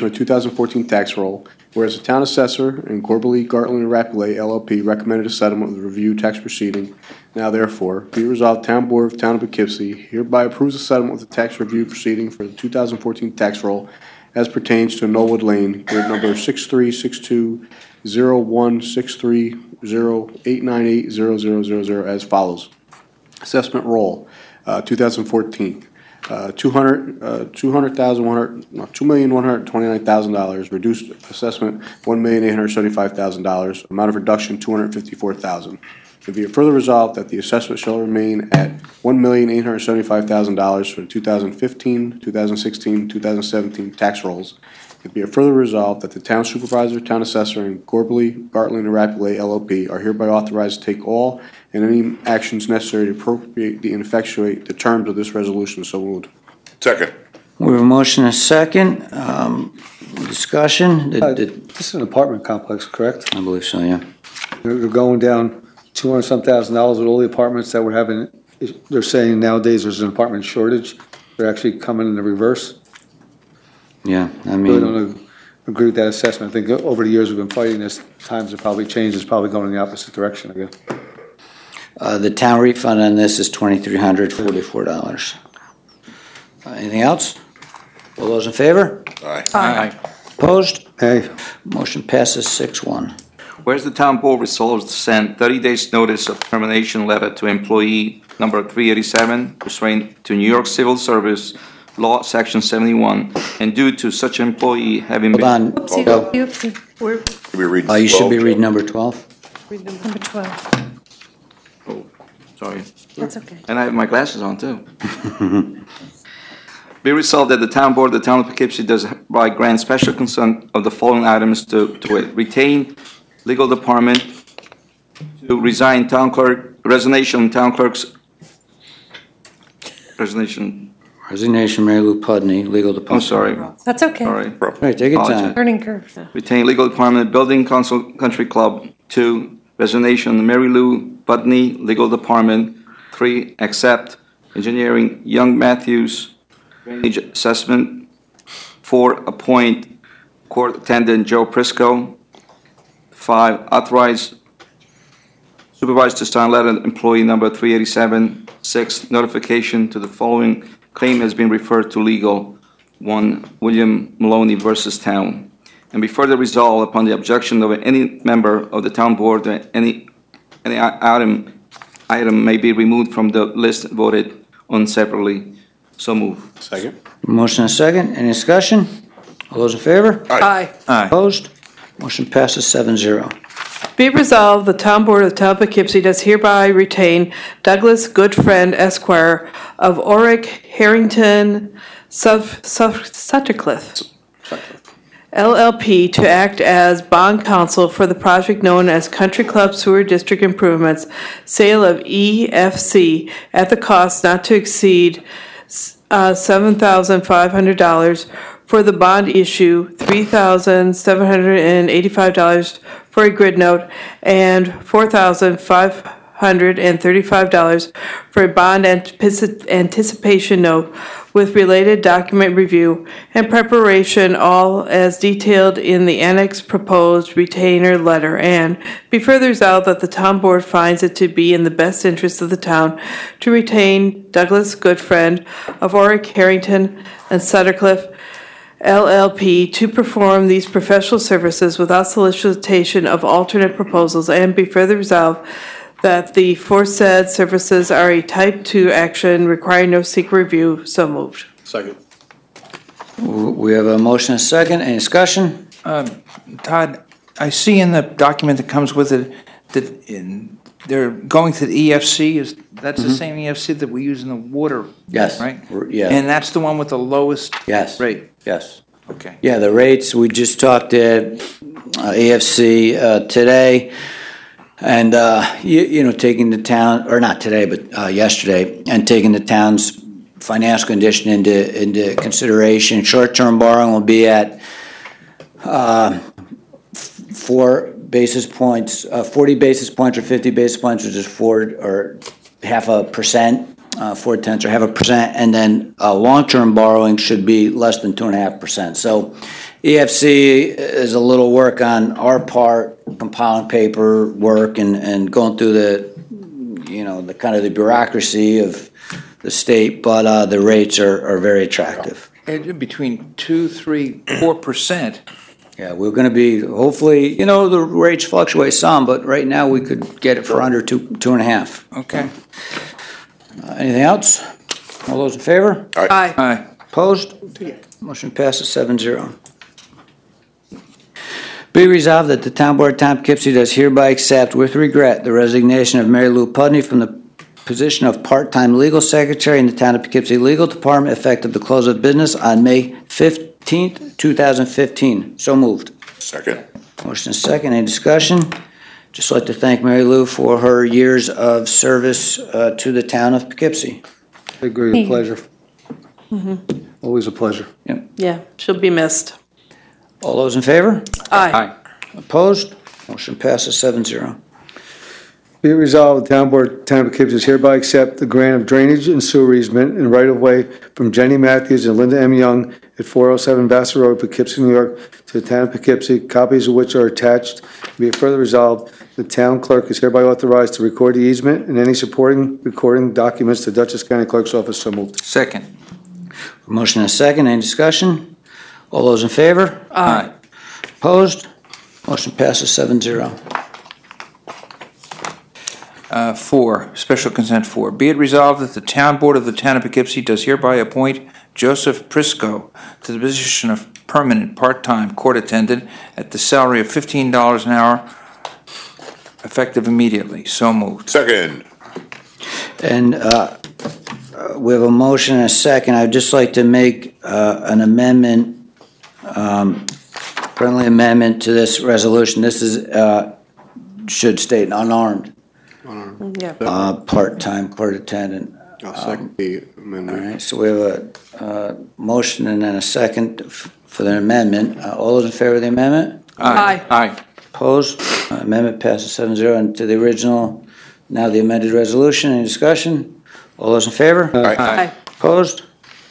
of a 2014 tax roll, whereas the town assessor and Gorbally, Gartland, and Rapulay LLP recommended a settlement of the review tax proceeding. Now therefore, be resolved, Town Board of Town of Poughkeepsie hereby approves the settlement of the tax review proceeding for the 2014 tax roll as pertains to Knollwood Lane, grid number 6362016308980000 as follows. Assessment roll, 2014. $2,129,000. Reduced assessment, $1,875,000. Amount of reduction, $254,000. To be further resolved that the assessment shall remain at $1,875,000 for the 2015, 2016, 2017 tax rolls. It be further resolved that the town supervisor, town assessor, and Gorbally, Gartland, and Rapulay LLP are hereby authorized to take all and any actions necessary to appropriate and effectuate the terms of this resolution. So moved. Second. We have a motion and a second. Discussion? This is an apartment complex, correct? I believe so, yeah. They're going down $200-some thousand with all the apartments that we're having. They're saying nowadays there's an apartment shortage. They're actually coming in the reverse. Yeah, I Really mean, don't agree with that assessment. I think over the years we've been fighting this. Times have probably changed. It's probably going in the opposite direction again. the town refund on this is $2,344. Anything else? All those in favor? Aye. Aye. Opposed? Hey, Motion passes 6-1. Whereas the town board resolves to send 30 days notice of termination letter to employee number 387 pursuant to New York Civil Service Law, Section 71, and due to such employee having Hold been... on. Go. Should we read You should be 12? reading number 12. Number 12. Oh, sorry. That's okay. And I have my glasses on, too. Be resolved that the town board of the town of Poughkeepsie does by grant special consent of the following items to it. Retain legal department, to resign town clerk, resignation, town clerk's, resignation, Resignation, Mary Lou Pudney, Legal I'm Department. sorry, That's okay. sorry. Right, take your time. Learning curve. Retain legal department, building council, country club. 2, resignation, Mary Lou Pudney, legal department. 3, accept engineering, Young Matthews, drainage assessment. 4, appoint court attendant Joe Prisco. 5, authorize supervisor to sign letter employee number 387. 6, notification to the following claim has been referred to legal. 1, William Maloney versus Town. And be further resolved upon the objection of any member of the town board that any item may be removed from the list and voted on separately. So move. Second. Motion and second. Any discussion? All those in favor? Aye. Opposed? Motion passes 7-0. Be it resolved, the Town Board of the Town of Poughkeepsie does hereby retain Douglas Goodfriend Esquire of Oric, Harrington, Suttercliff, LLP, to act as bond counsel for the project known as Country Club Sewer District Improvements, sale of EFC at the cost not to exceed $7,500 for the bond issue, $3,785 for a grid note, and $4,535 for a bond anticipation note with related document review and preparation, all as detailed in the annex proposed retainer letter. And be further resolved that the town board finds it to be in the best interest of the town to retain Douglas Goodfriend of Oric, Harrington, and Suttercliff, LLP, to perform these professional services without solicitation of alternate proposals, and be further resolved that the aforesaid services are a type 2 action requiring no secret review. So moved. Second. We have a motion and second. Any discussion? Todd, I see in the document that comes with it that they're going to the EFC. That's the same EFC that we use in the water? Yes. Right? Yeah. And that's the one with the lowest Yes. rate? Yes. Okay. Yeah, the rates, we just talked to AFC today, and, taking the town, or not today, but yesterday, and taking the town's financial condition into consideration. Short-term borrowing will be at 4 basis points, 40 basis points or 50 basis points, which is 4 or 0.5%. 4/10 or 0.5%, and then long-term borrowing should be less than 2.5%. So EFC is a little work on our part, compiling paperwork and going through the kind of the bureaucracy of the state, but the rates are very attractive. Between 2, 3, 4%. Yeah, we're going to be, hopefully, the rates fluctuate some, but right now we could get it for under 2.5. Okay. Anything else? All those in favor? Aye. Aye. Opposed? Motion passes 7-0. Be resolved that the Town Board of Town of Poughkeepsie does hereby accept with regret the resignation of Mary Lou Pudney from the position of part-time legal secretary in the Town of Poughkeepsie Legal Department effective the close of business on May 15th, 2015. So moved. Second. Motion is second. Any discussion? Just like to thank Mary Lou for her years of service to the Town of Poughkeepsie. I agree, a pleasure. Always a pleasure. Yeah, she'll be missed. All those in favor? Aye. Opposed? Motion passes 7-0. Be it resolved, the Town Board, Town of Poughkeepsie hereby accept the grant of drainage and sewer easement and right-of-way from Jenny Matthews and Linda M. Young at 407 Vassar Road, Poughkeepsie, New York, to the Town of Poughkeepsie, copies of which are attached. Be it further resolved, the town clerk is hereby authorized to record the easement and any supporting recording documents to Dutchess County Clerk's Office. So moved. Second. Motion and second. Any discussion? All those in favor? Aye. Opposed? Motion passes 7-0. 4, special consent 4. Be it resolved that the Town Board of the Town of Poughkeepsie does hereby appoint Joseph Prisco to the position of permanent part-time court attendant at the salary of $15 an hour, effective immediately. So moved. Second. And we have a motion and a second. I'd just like to make an amendment, friendly amendment to this resolution. This is, should state unarmed. Yeah. Part-time court attendant. I'll second the amendment. All right, so we have a motion and then a second for the amendment. All those in favor of the amendment? Aye. Aye. Opposed? Amendment passes 7-0. And to the original, now the amended resolution. Any discussion? All those in favor? Aye. Aye. Opposed?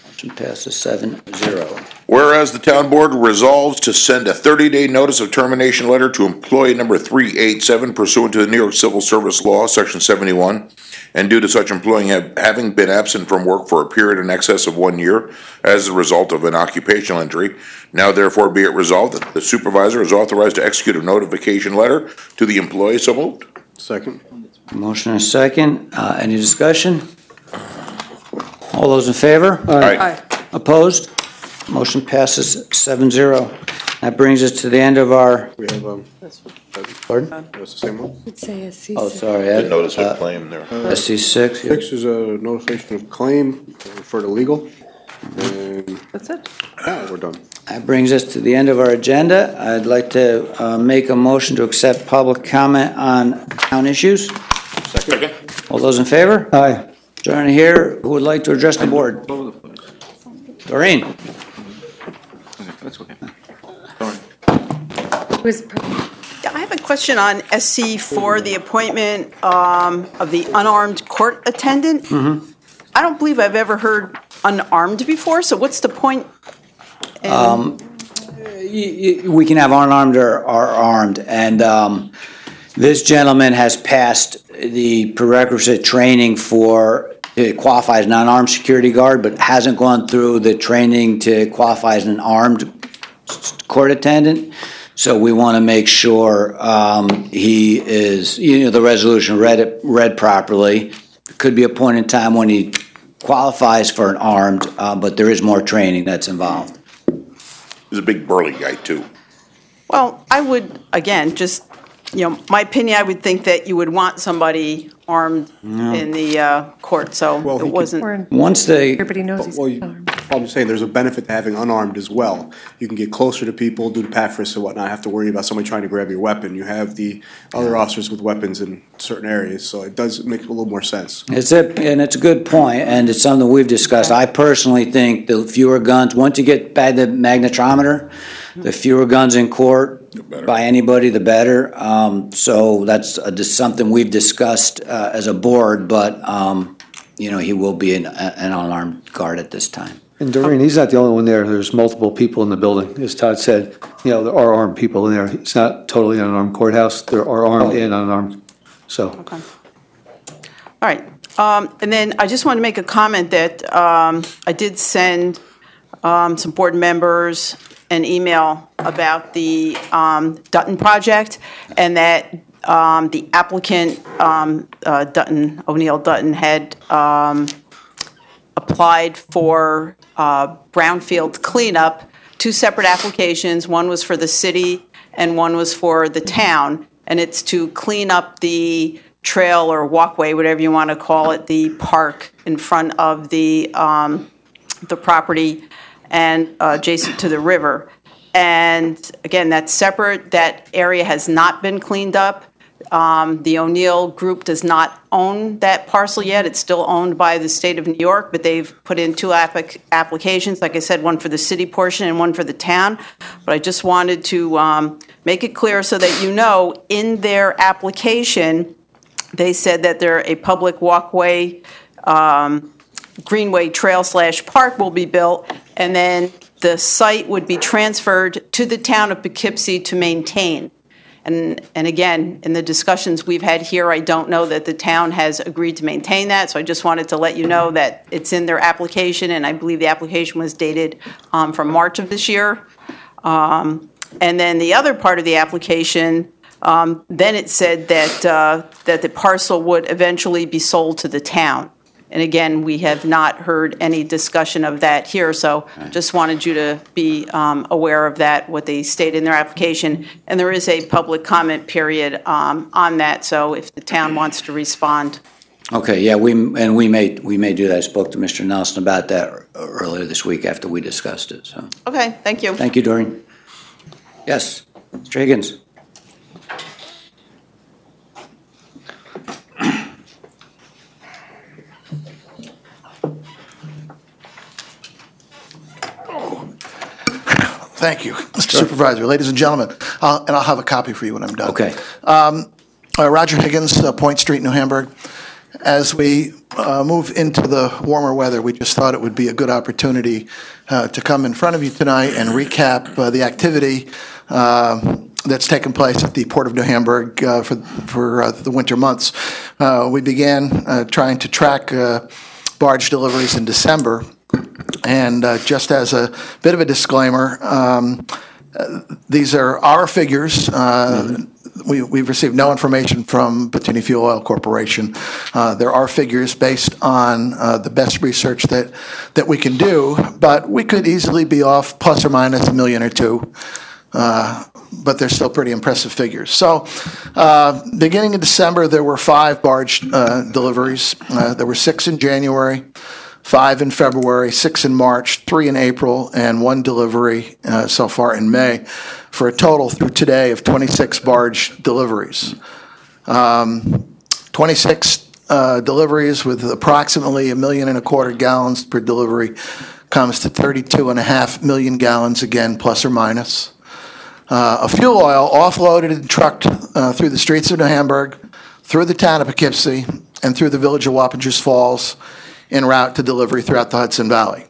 Motion passes 7-0. Whereas the town board resolves to send a 30-day notice of termination letter to employee number 387 pursuant to the New York Civil Service Law, Section 71, and due to such employee having been absent from work for a period in excess of 1 year as a result of an occupational injury, now therefore be it resolved that the supervisor is authorized to execute a notification letter to the employee. So moved. Second. Motion and a second. Any discussion? All those in favor? Aye. Opposed? Motion passes 7-0. That brings us to the end of our. We have, Pardon? that's the same one? Oh, sorry. The notice of claim there. SC6. yeah. 6 is a notification of claim, refer to legal. And That's it. yeah, we're done. That brings us to the end of our agenda. I'd like to make a motion to accept public comment on town issues. Second. All those in favor? Aye. Joining here, who would like to address the board? Doreen? That's okay. Yeah, I have a question on SC4, the appointment of the unarmed court attendant. I don't believe I've ever heard unarmed before, so what's the point? We can have unarmed or armed, and this gentleman has passed the prerequisite training to qualify as an unarmed security guard, but hasn't gone through the training to qualify as an armed court attendant. So we want to make sure he is, the resolution read properly. Could be a point in time when he qualifies for an armed, but there is more training that's involved. He's a big burly guy too. Well, I would, again, just, my opinion, I would think that you would want somebody armed in the court, so Well, it wasn't. Once they, Everybody knows he's Well, armed. I'm just saying, there's a benefit to having unarmed as well. You can get closer to people, do the pat frisk and whatnot, have to worry about somebody trying to grab your weapon. You have the other officers with weapons in certain areas, so it does make a little more sense. it's a good point, and it's something we've discussed. I personally think the fewer guns, once you get by the magnetometer, the fewer guns in court by anybody, the better. So that's just something we've discussed as a board, but, he will be an unarmed guard at this time. And Doreen, he's not the only one there. There's multiple people in the building. As Todd said, there are armed people in there. It's not totally an unarmed courthouse. There are armed and unarmed, so. Okay. All right. And then I just want to make a comment that I did send some board members an email about the Dutton project, and that the applicant, O'Neill Dutton, had applied for brownfield cleanup, 2 separate applications. One was for the city and one was for the town, and it's to clean up the trail or walkway, whatever you want to call it, the park in front of the property and adjacent to the river. And again, that's separate. That area has not been cleaned up. The O'Neill Group does not own that parcel yet. It's still owned by the state of New York, but they've put in 2 applications, like I said, one for the city portion and one for the town. But I just wanted to make it clear so that in their application, they said that they're a public walkway, greenway trail/park will be built, and then the site would be transferred to the town of Poughkeepsie to maintain. And again, in the discussions we've had here, I don't know that the town has agreed to maintain that, so I just wanted to let you know that it's in their application, and I believe the application was dated from March of this year. And then the other part of the application, then it said that the parcel would eventually be sold to the town. And again, we have not heard any discussion of that here, so just wanted you to be aware of that, what they state in their application. And there is a public comment period on that, so if the town wants to respond. Okay, yeah, we may do that. I spoke to Mr. Nelson about that earlier this week after we discussed it, so. Okay, thank you. Thank you, Doreen. Yes, Mr. Higgins. Thank you, Mr. Supervisor. Ladies and gentlemen, and I'll have a copy for you when I'm done. Okay. Roger Higgins, Point Street, New Hamburg. as we move into the warmer weather, we just thought it would be a good opportunity to come in front of you tonight and recap the activity that's taken place at the Port of New Hamburg for the winter months. We began trying to track barge deliveries in December, and just as a bit of a disclaimer, these are our figures. We've received no information from Bethune Fuel Oil Corporation. There are figures based on the best research that we can do, but we could easily be off plus or minus $1 million or $2 million. But they're still pretty impressive figures. So beginning in December, there were 5 barge deliveries. There were 6 in January, 5 in February, 6 in March, 3 in April, and 1 delivery so far in May, for a total through today of 26 barge deliveries. 26 deliveries with approximately 1.25 million gallons per delivery comes to 32.5 million gallons, again, plus or minus. Of fuel oil offloaded and trucked through the streets of New Hamburg, through the town of Poughkeepsie, and through the village of Wappingers Falls en route to delivery throughout the Hudson Valley.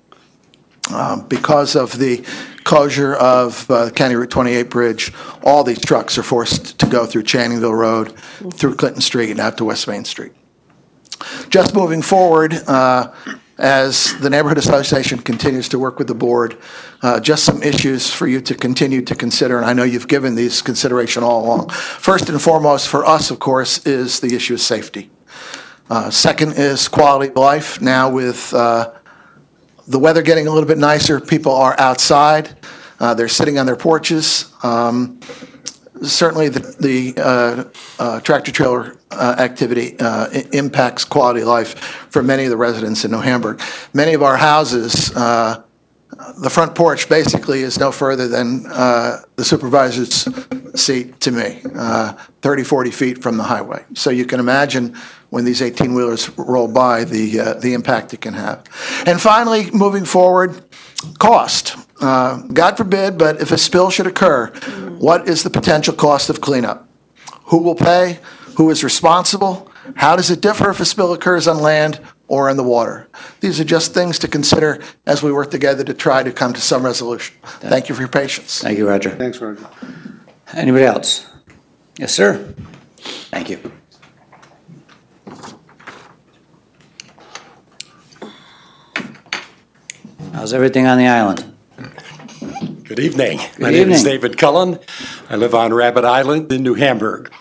Because of the closure of County Route 28 bridge, all these trucks are forced to go through Channingville Road, through Clinton Street, and out to West Main Street. Just moving forward, as the Neighborhood Association continues to work with the board, just some issues for you to continue to consider, and I know you've given these consideration all along. First and foremost for us, of course, is the issue of safety. Second is quality of life. Now with the weather getting a little bit nicer, people are outside. They're sitting on their porches. Certainly the tractor-trailer activity impacts quality of life for many of the residents in New Hamburg. Many of our houses, the front porch basically is no further than the supervisor's seat to me, 30, 40 feet from the highway. So you can imagine when these 18-wheelers roll by, the impact it can have. And finally, moving forward, cost. God forbid, but if a spill should occur, what is the potential cost of cleanup? Who will pay? Who is responsible? How does it differ if a spill occurs on land or in the water? These are just things to consider as we work together to try to come to some resolution. Thank you for your patience. Thank you, Roger. Thanks, Roger. Anybody else? Yes, sir. Thank you. How's everything on the island? Good evening. My Good name is evening. David Cullen. I live on Rabbit Island in New Hamburg.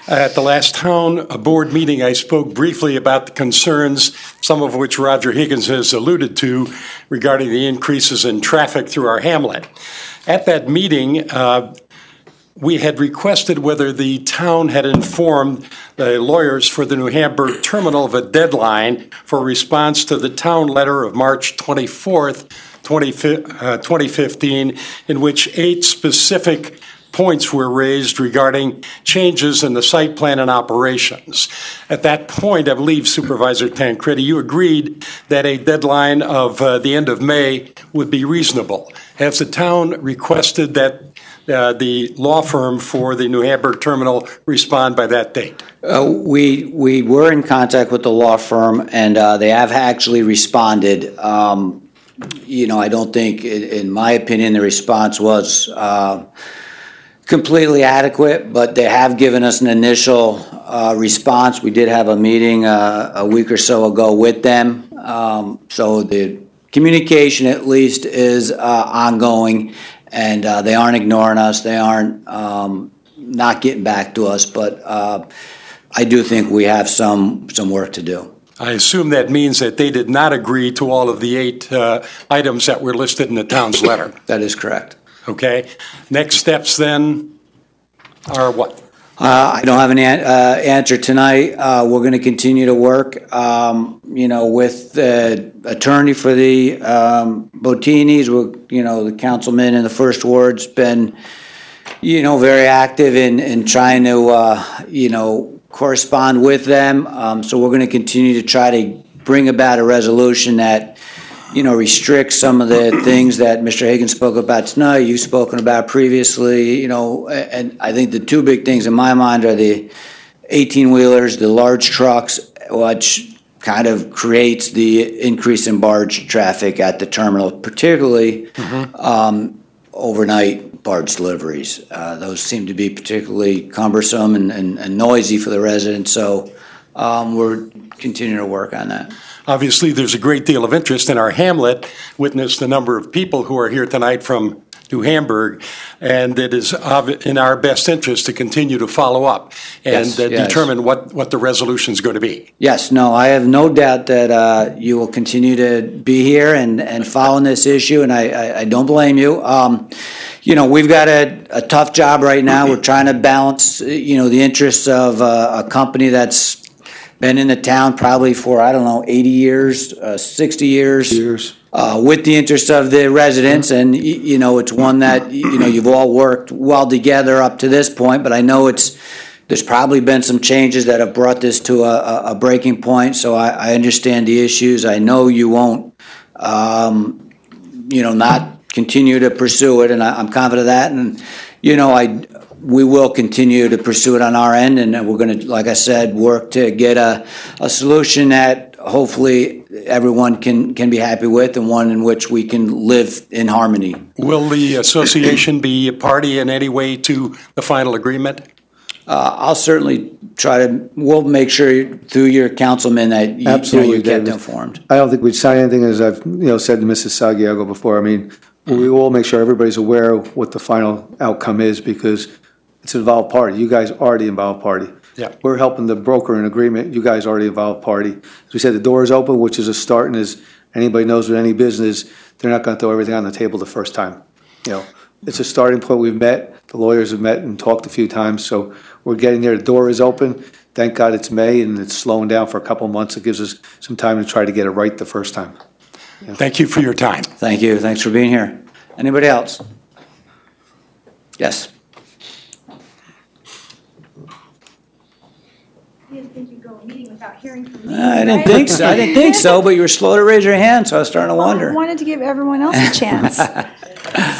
At the last town board meeting, I spoke briefly about the concerns, some of which Roger Higgins has alluded to, regarding the increases in traffic through our hamlet. At that meeting, we had requested whether the town had informed the lawyers for the New Hamburg terminal of a deadline for response to the town letter of March 24th, 2015, in which 8 specific points were raised regarding changes in the site plan and operations. At that point, I believe, Supervisor Tancredi, you agreed that a deadline of the end of May would be reasonable. Has the town requested that the law firm for the New Hamburg terminal respond by that date? We were in contact with the law firm, and they have actually responded. I don't think, in my opinion, the response was completely adequate, but they have given us an initial response. We did have a meeting a week or so ago with them. So the communication, at least, is ongoing, and they aren't ignoring us. They aren't not getting back to us, but I do think we have some work to do. I assume that means that they did not agree to all of the 8 items that were listed in the town's letter. That is correct. Okay. Next steps then are what? I don't have an answer tonight. We're going to continue to work, with the attorney for the Botinis. The councilman in the first ward's been, very active in trying to, correspond with them. So we're going to continue to try to bring about a resolution that, restricts some of the things that Mr. Higgins spoke about tonight, you've spoken about previously, and I think the 2 big things in my mind are the 18-wheelers, the large trucks, which kind of creates the increase in barge traffic at the terminal, particularly overnight barge deliveries. Those seem to be particularly cumbersome and noisy for the residents, so we're continuing to work on that. Obviously, there's a great deal of interest in our hamlet. Witness the number of people who are here tonight from New Hamburg, and it is in our best interest to continue to follow up and determine what the resolution is going to be. Yes, no, I have no doubt that you will continue to be here and following this issue, and I don't blame you. We've got a tough job right now. We're trying to balance, the interests of a company that's been in the town probably for, 80 years, 60 years. With the interest of the residents, and, it's one that, you've all worked well together up to this point, but I know there's probably been some changes that have brought this to a breaking point, so I understand the issues. I know you won't, not continue to pursue it, and I'm confident of that, and, we will continue to pursue it on our end, and we're going to, like I said, work to get a solution that hopefully everyone can be happy with, and one in which we can live in harmony. Will the association be a party in any way to the final agreement? I'll certainly we'll make sure through your councilman that you get informed. I don't think we'd sign anything, as I've said to Mrs. Sagiago before. I mean, we will make sure everybody's aware of what the final outcome is, because it's an involved party. You guys are the involved party. Yeah. We're helping the broker in agreement. You guys are the involved party. As we said, the door is open, which is a start, and as anybody knows with any business, they're not going to throw everything on the table the first time. It's a starting point. We've met. The lawyers have met and talked a few times, so we're getting there. The door is open. Thank God it's May, and it's slowing down for a couple of months. It gives us some time to try to get it right the first time. Thank you for your time. Thank you. Thanks for being here. Anybody else? Yes. You didn't think you'd go a meeting without hearing from me. I didn't think so. I didn't think so, but you were slow to raise your hand, so I was starting to wonder. I wanted to give everyone else a chance.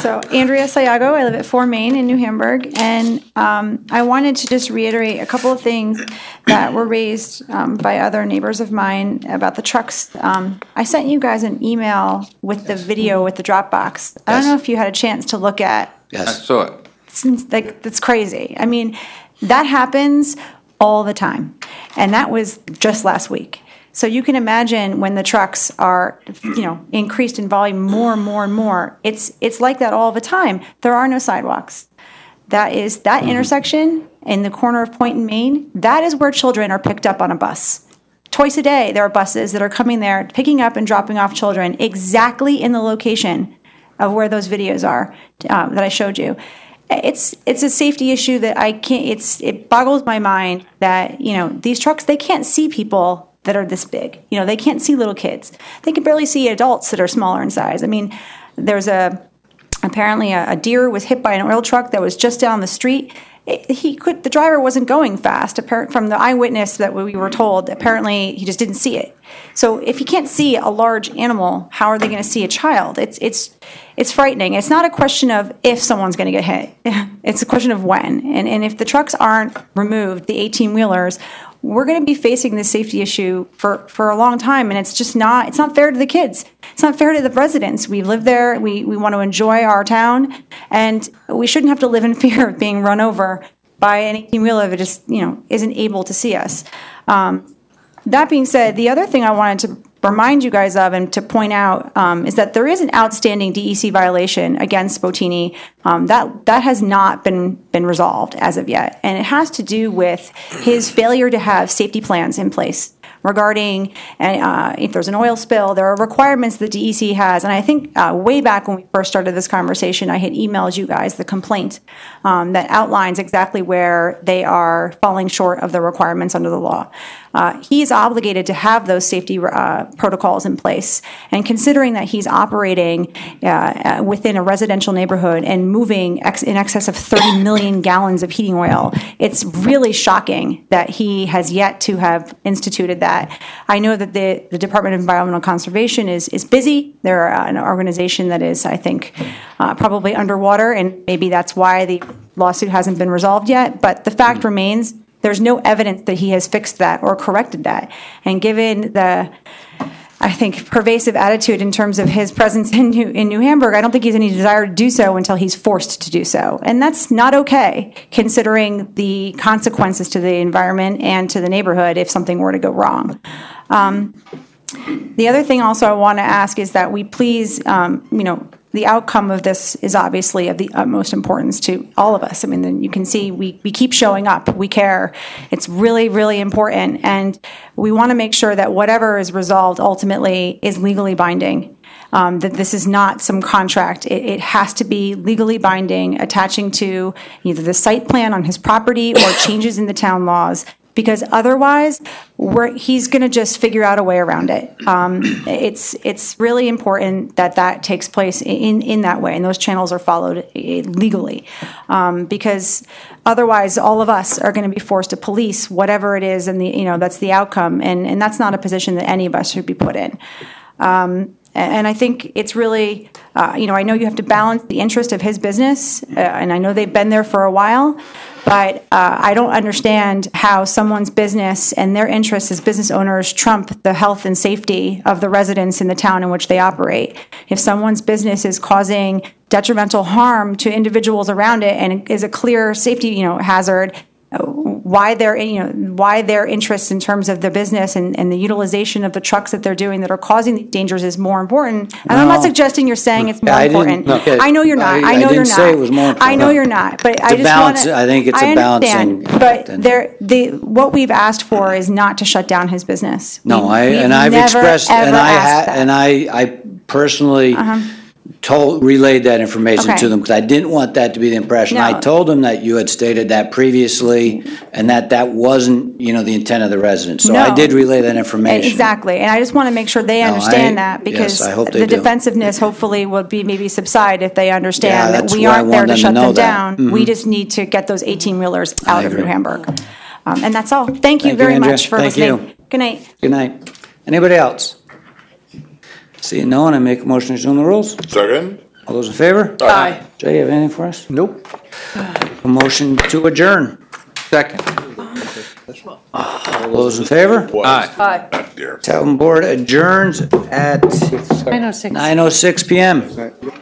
So, Andrea Sayago, I live at 4 Main in New Hamburg, and I wanted to just reiterate a couple of things that were raised by other neighbors of mine about the trucks. I sent you guys an email with the video with the Dropbox. I don't know if you had a chance to look at. Yes. I saw it. That's crazy. I mean, that happens all the time, and that was just last week. So you can imagine when the trucks are, increased in volume more and more and more. It's like that all the time. There are no sidewalks. That intersection in the corner of Point and Main. That is where children are picked up on a bus. Twice a day, there are buses that are coming there, picking up and dropping off children exactly in the location of where those videos are that I showed you. It's a safety issue that I can't. It boggles my mind that these trucks, they can't see people that are this big. They can't see little kids. They can barely see adults that are smaller in size. I mean, there's apparently a deer was hit by an oil truck that was just down the street. The driver wasn't going fast. From the eyewitness that we were told, apparently he just didn't see it. So if you can't see a large animal, how are they going to see a child? It's frightening. It's not a question of if someone's going to get hit. It's a question of when. And if the trucks aren't removed, the 18-wheelers, we're going to be facing this safety issue for a long time, and it's not fair to the kids. It's not fair to the residents. We live there. We want to enjoy our town, and we shouldn't have to live in fear of being run over by an 18-wheeler that just isn't able to see us. That being said, the other thing I wanted to remind you guys of and to point out is that there is an outstanding DEC violation against Bottini that has not been resolved as of yet, and it has to do with his failure to have safety plans in place regarding if there's an oil spill. There are requirements the DEC has, and I think way back when we first started this conversation, I had emailed you guys the complaint that outlines exactly where they are falling short of the requirements under the law. He is obligated to have those safety protocols in place, and considering that he's operating within a residential neighborhood and moving in excess of 30 million gallons of heating oil, it's really shocking that he has yet to have instituted that. I know that the Department of Environmental Conservation is busy. They're an organization that is, I think, probably underwater, and maybe that's why the lawsuit hasn't been resolved yet. But the fact remains, there's no evidence that he has fixed that or corrected that. And given the, I think, pervasive attitude in terms of his presence in New Hamburg, I don't think he has any desire to do so until he's forced to do so. And that's not okay, considering the consequences to the environment and to the neighborhood if something were to go wrong. The other thing also I want to ask is that we please, the outcome of this is obviously of the utmost importance to all of us. I mean, you can see we keep showing up. We care. It's really, really important. And we want to make sure that whatever is resolved ultimately is legally binding. That this is not some contract. It has to be legally binding, attaching to either the site plan on his property or changes in the town laws. Because otherwise, he's going to just figure out a way around it. It's really important that takes place in that way, and those channels are followed legally. Because otherwise, all of us are going to be forced to police whatever it is, and that's the outcome, and that's not a position that any of us should be put in. And I think it's really, I know you have to balance the interest of his business, and I know they've been there for a while, but I don't understand how someone's business and their interests as business owners trump the health and safety of the residents in the town in which they operate. If someone's business is causing detrimental harm to individuals around it and is a clear safety, hazard, why their interests in terms of the business and the utilization of the trucks that they're doing that are causing these dangers is more important. And I'm not suggesting you're saying it's more important. I know you're not. I know you're not. say it was more important. I know you're not. But I just want to. I think it's a balancing. But what we've asked for is not to shut down his business. No, I've never, expressed, ever and I personally relayed that information to them because I didn't want that to be the impression. No. I told them that you had stated that previously and that wasn't, the intent of the residents. So I did relay that information. Exactly. And I just want to make sure they understand that because yes, I hope they the do. Defensiveness hopefully will be maybe subside if they understand that that's we why I aren't there want to them shut to know them that. down. We just need to get those 18-wheelers out of New agree. Hamburg. And that's all. Thank you Thank you, very Andrea. much for Thank listening. you. Good night. Good night. Anybody else? Seeing no one, I make a motion to resume the rules. Second? All those in favor? Aye. Jay, you have anything for us? Nope. A motion to adjourn. Second. All those in favor? Aye. Town Board adjourns at 9:06. 9:06 PM.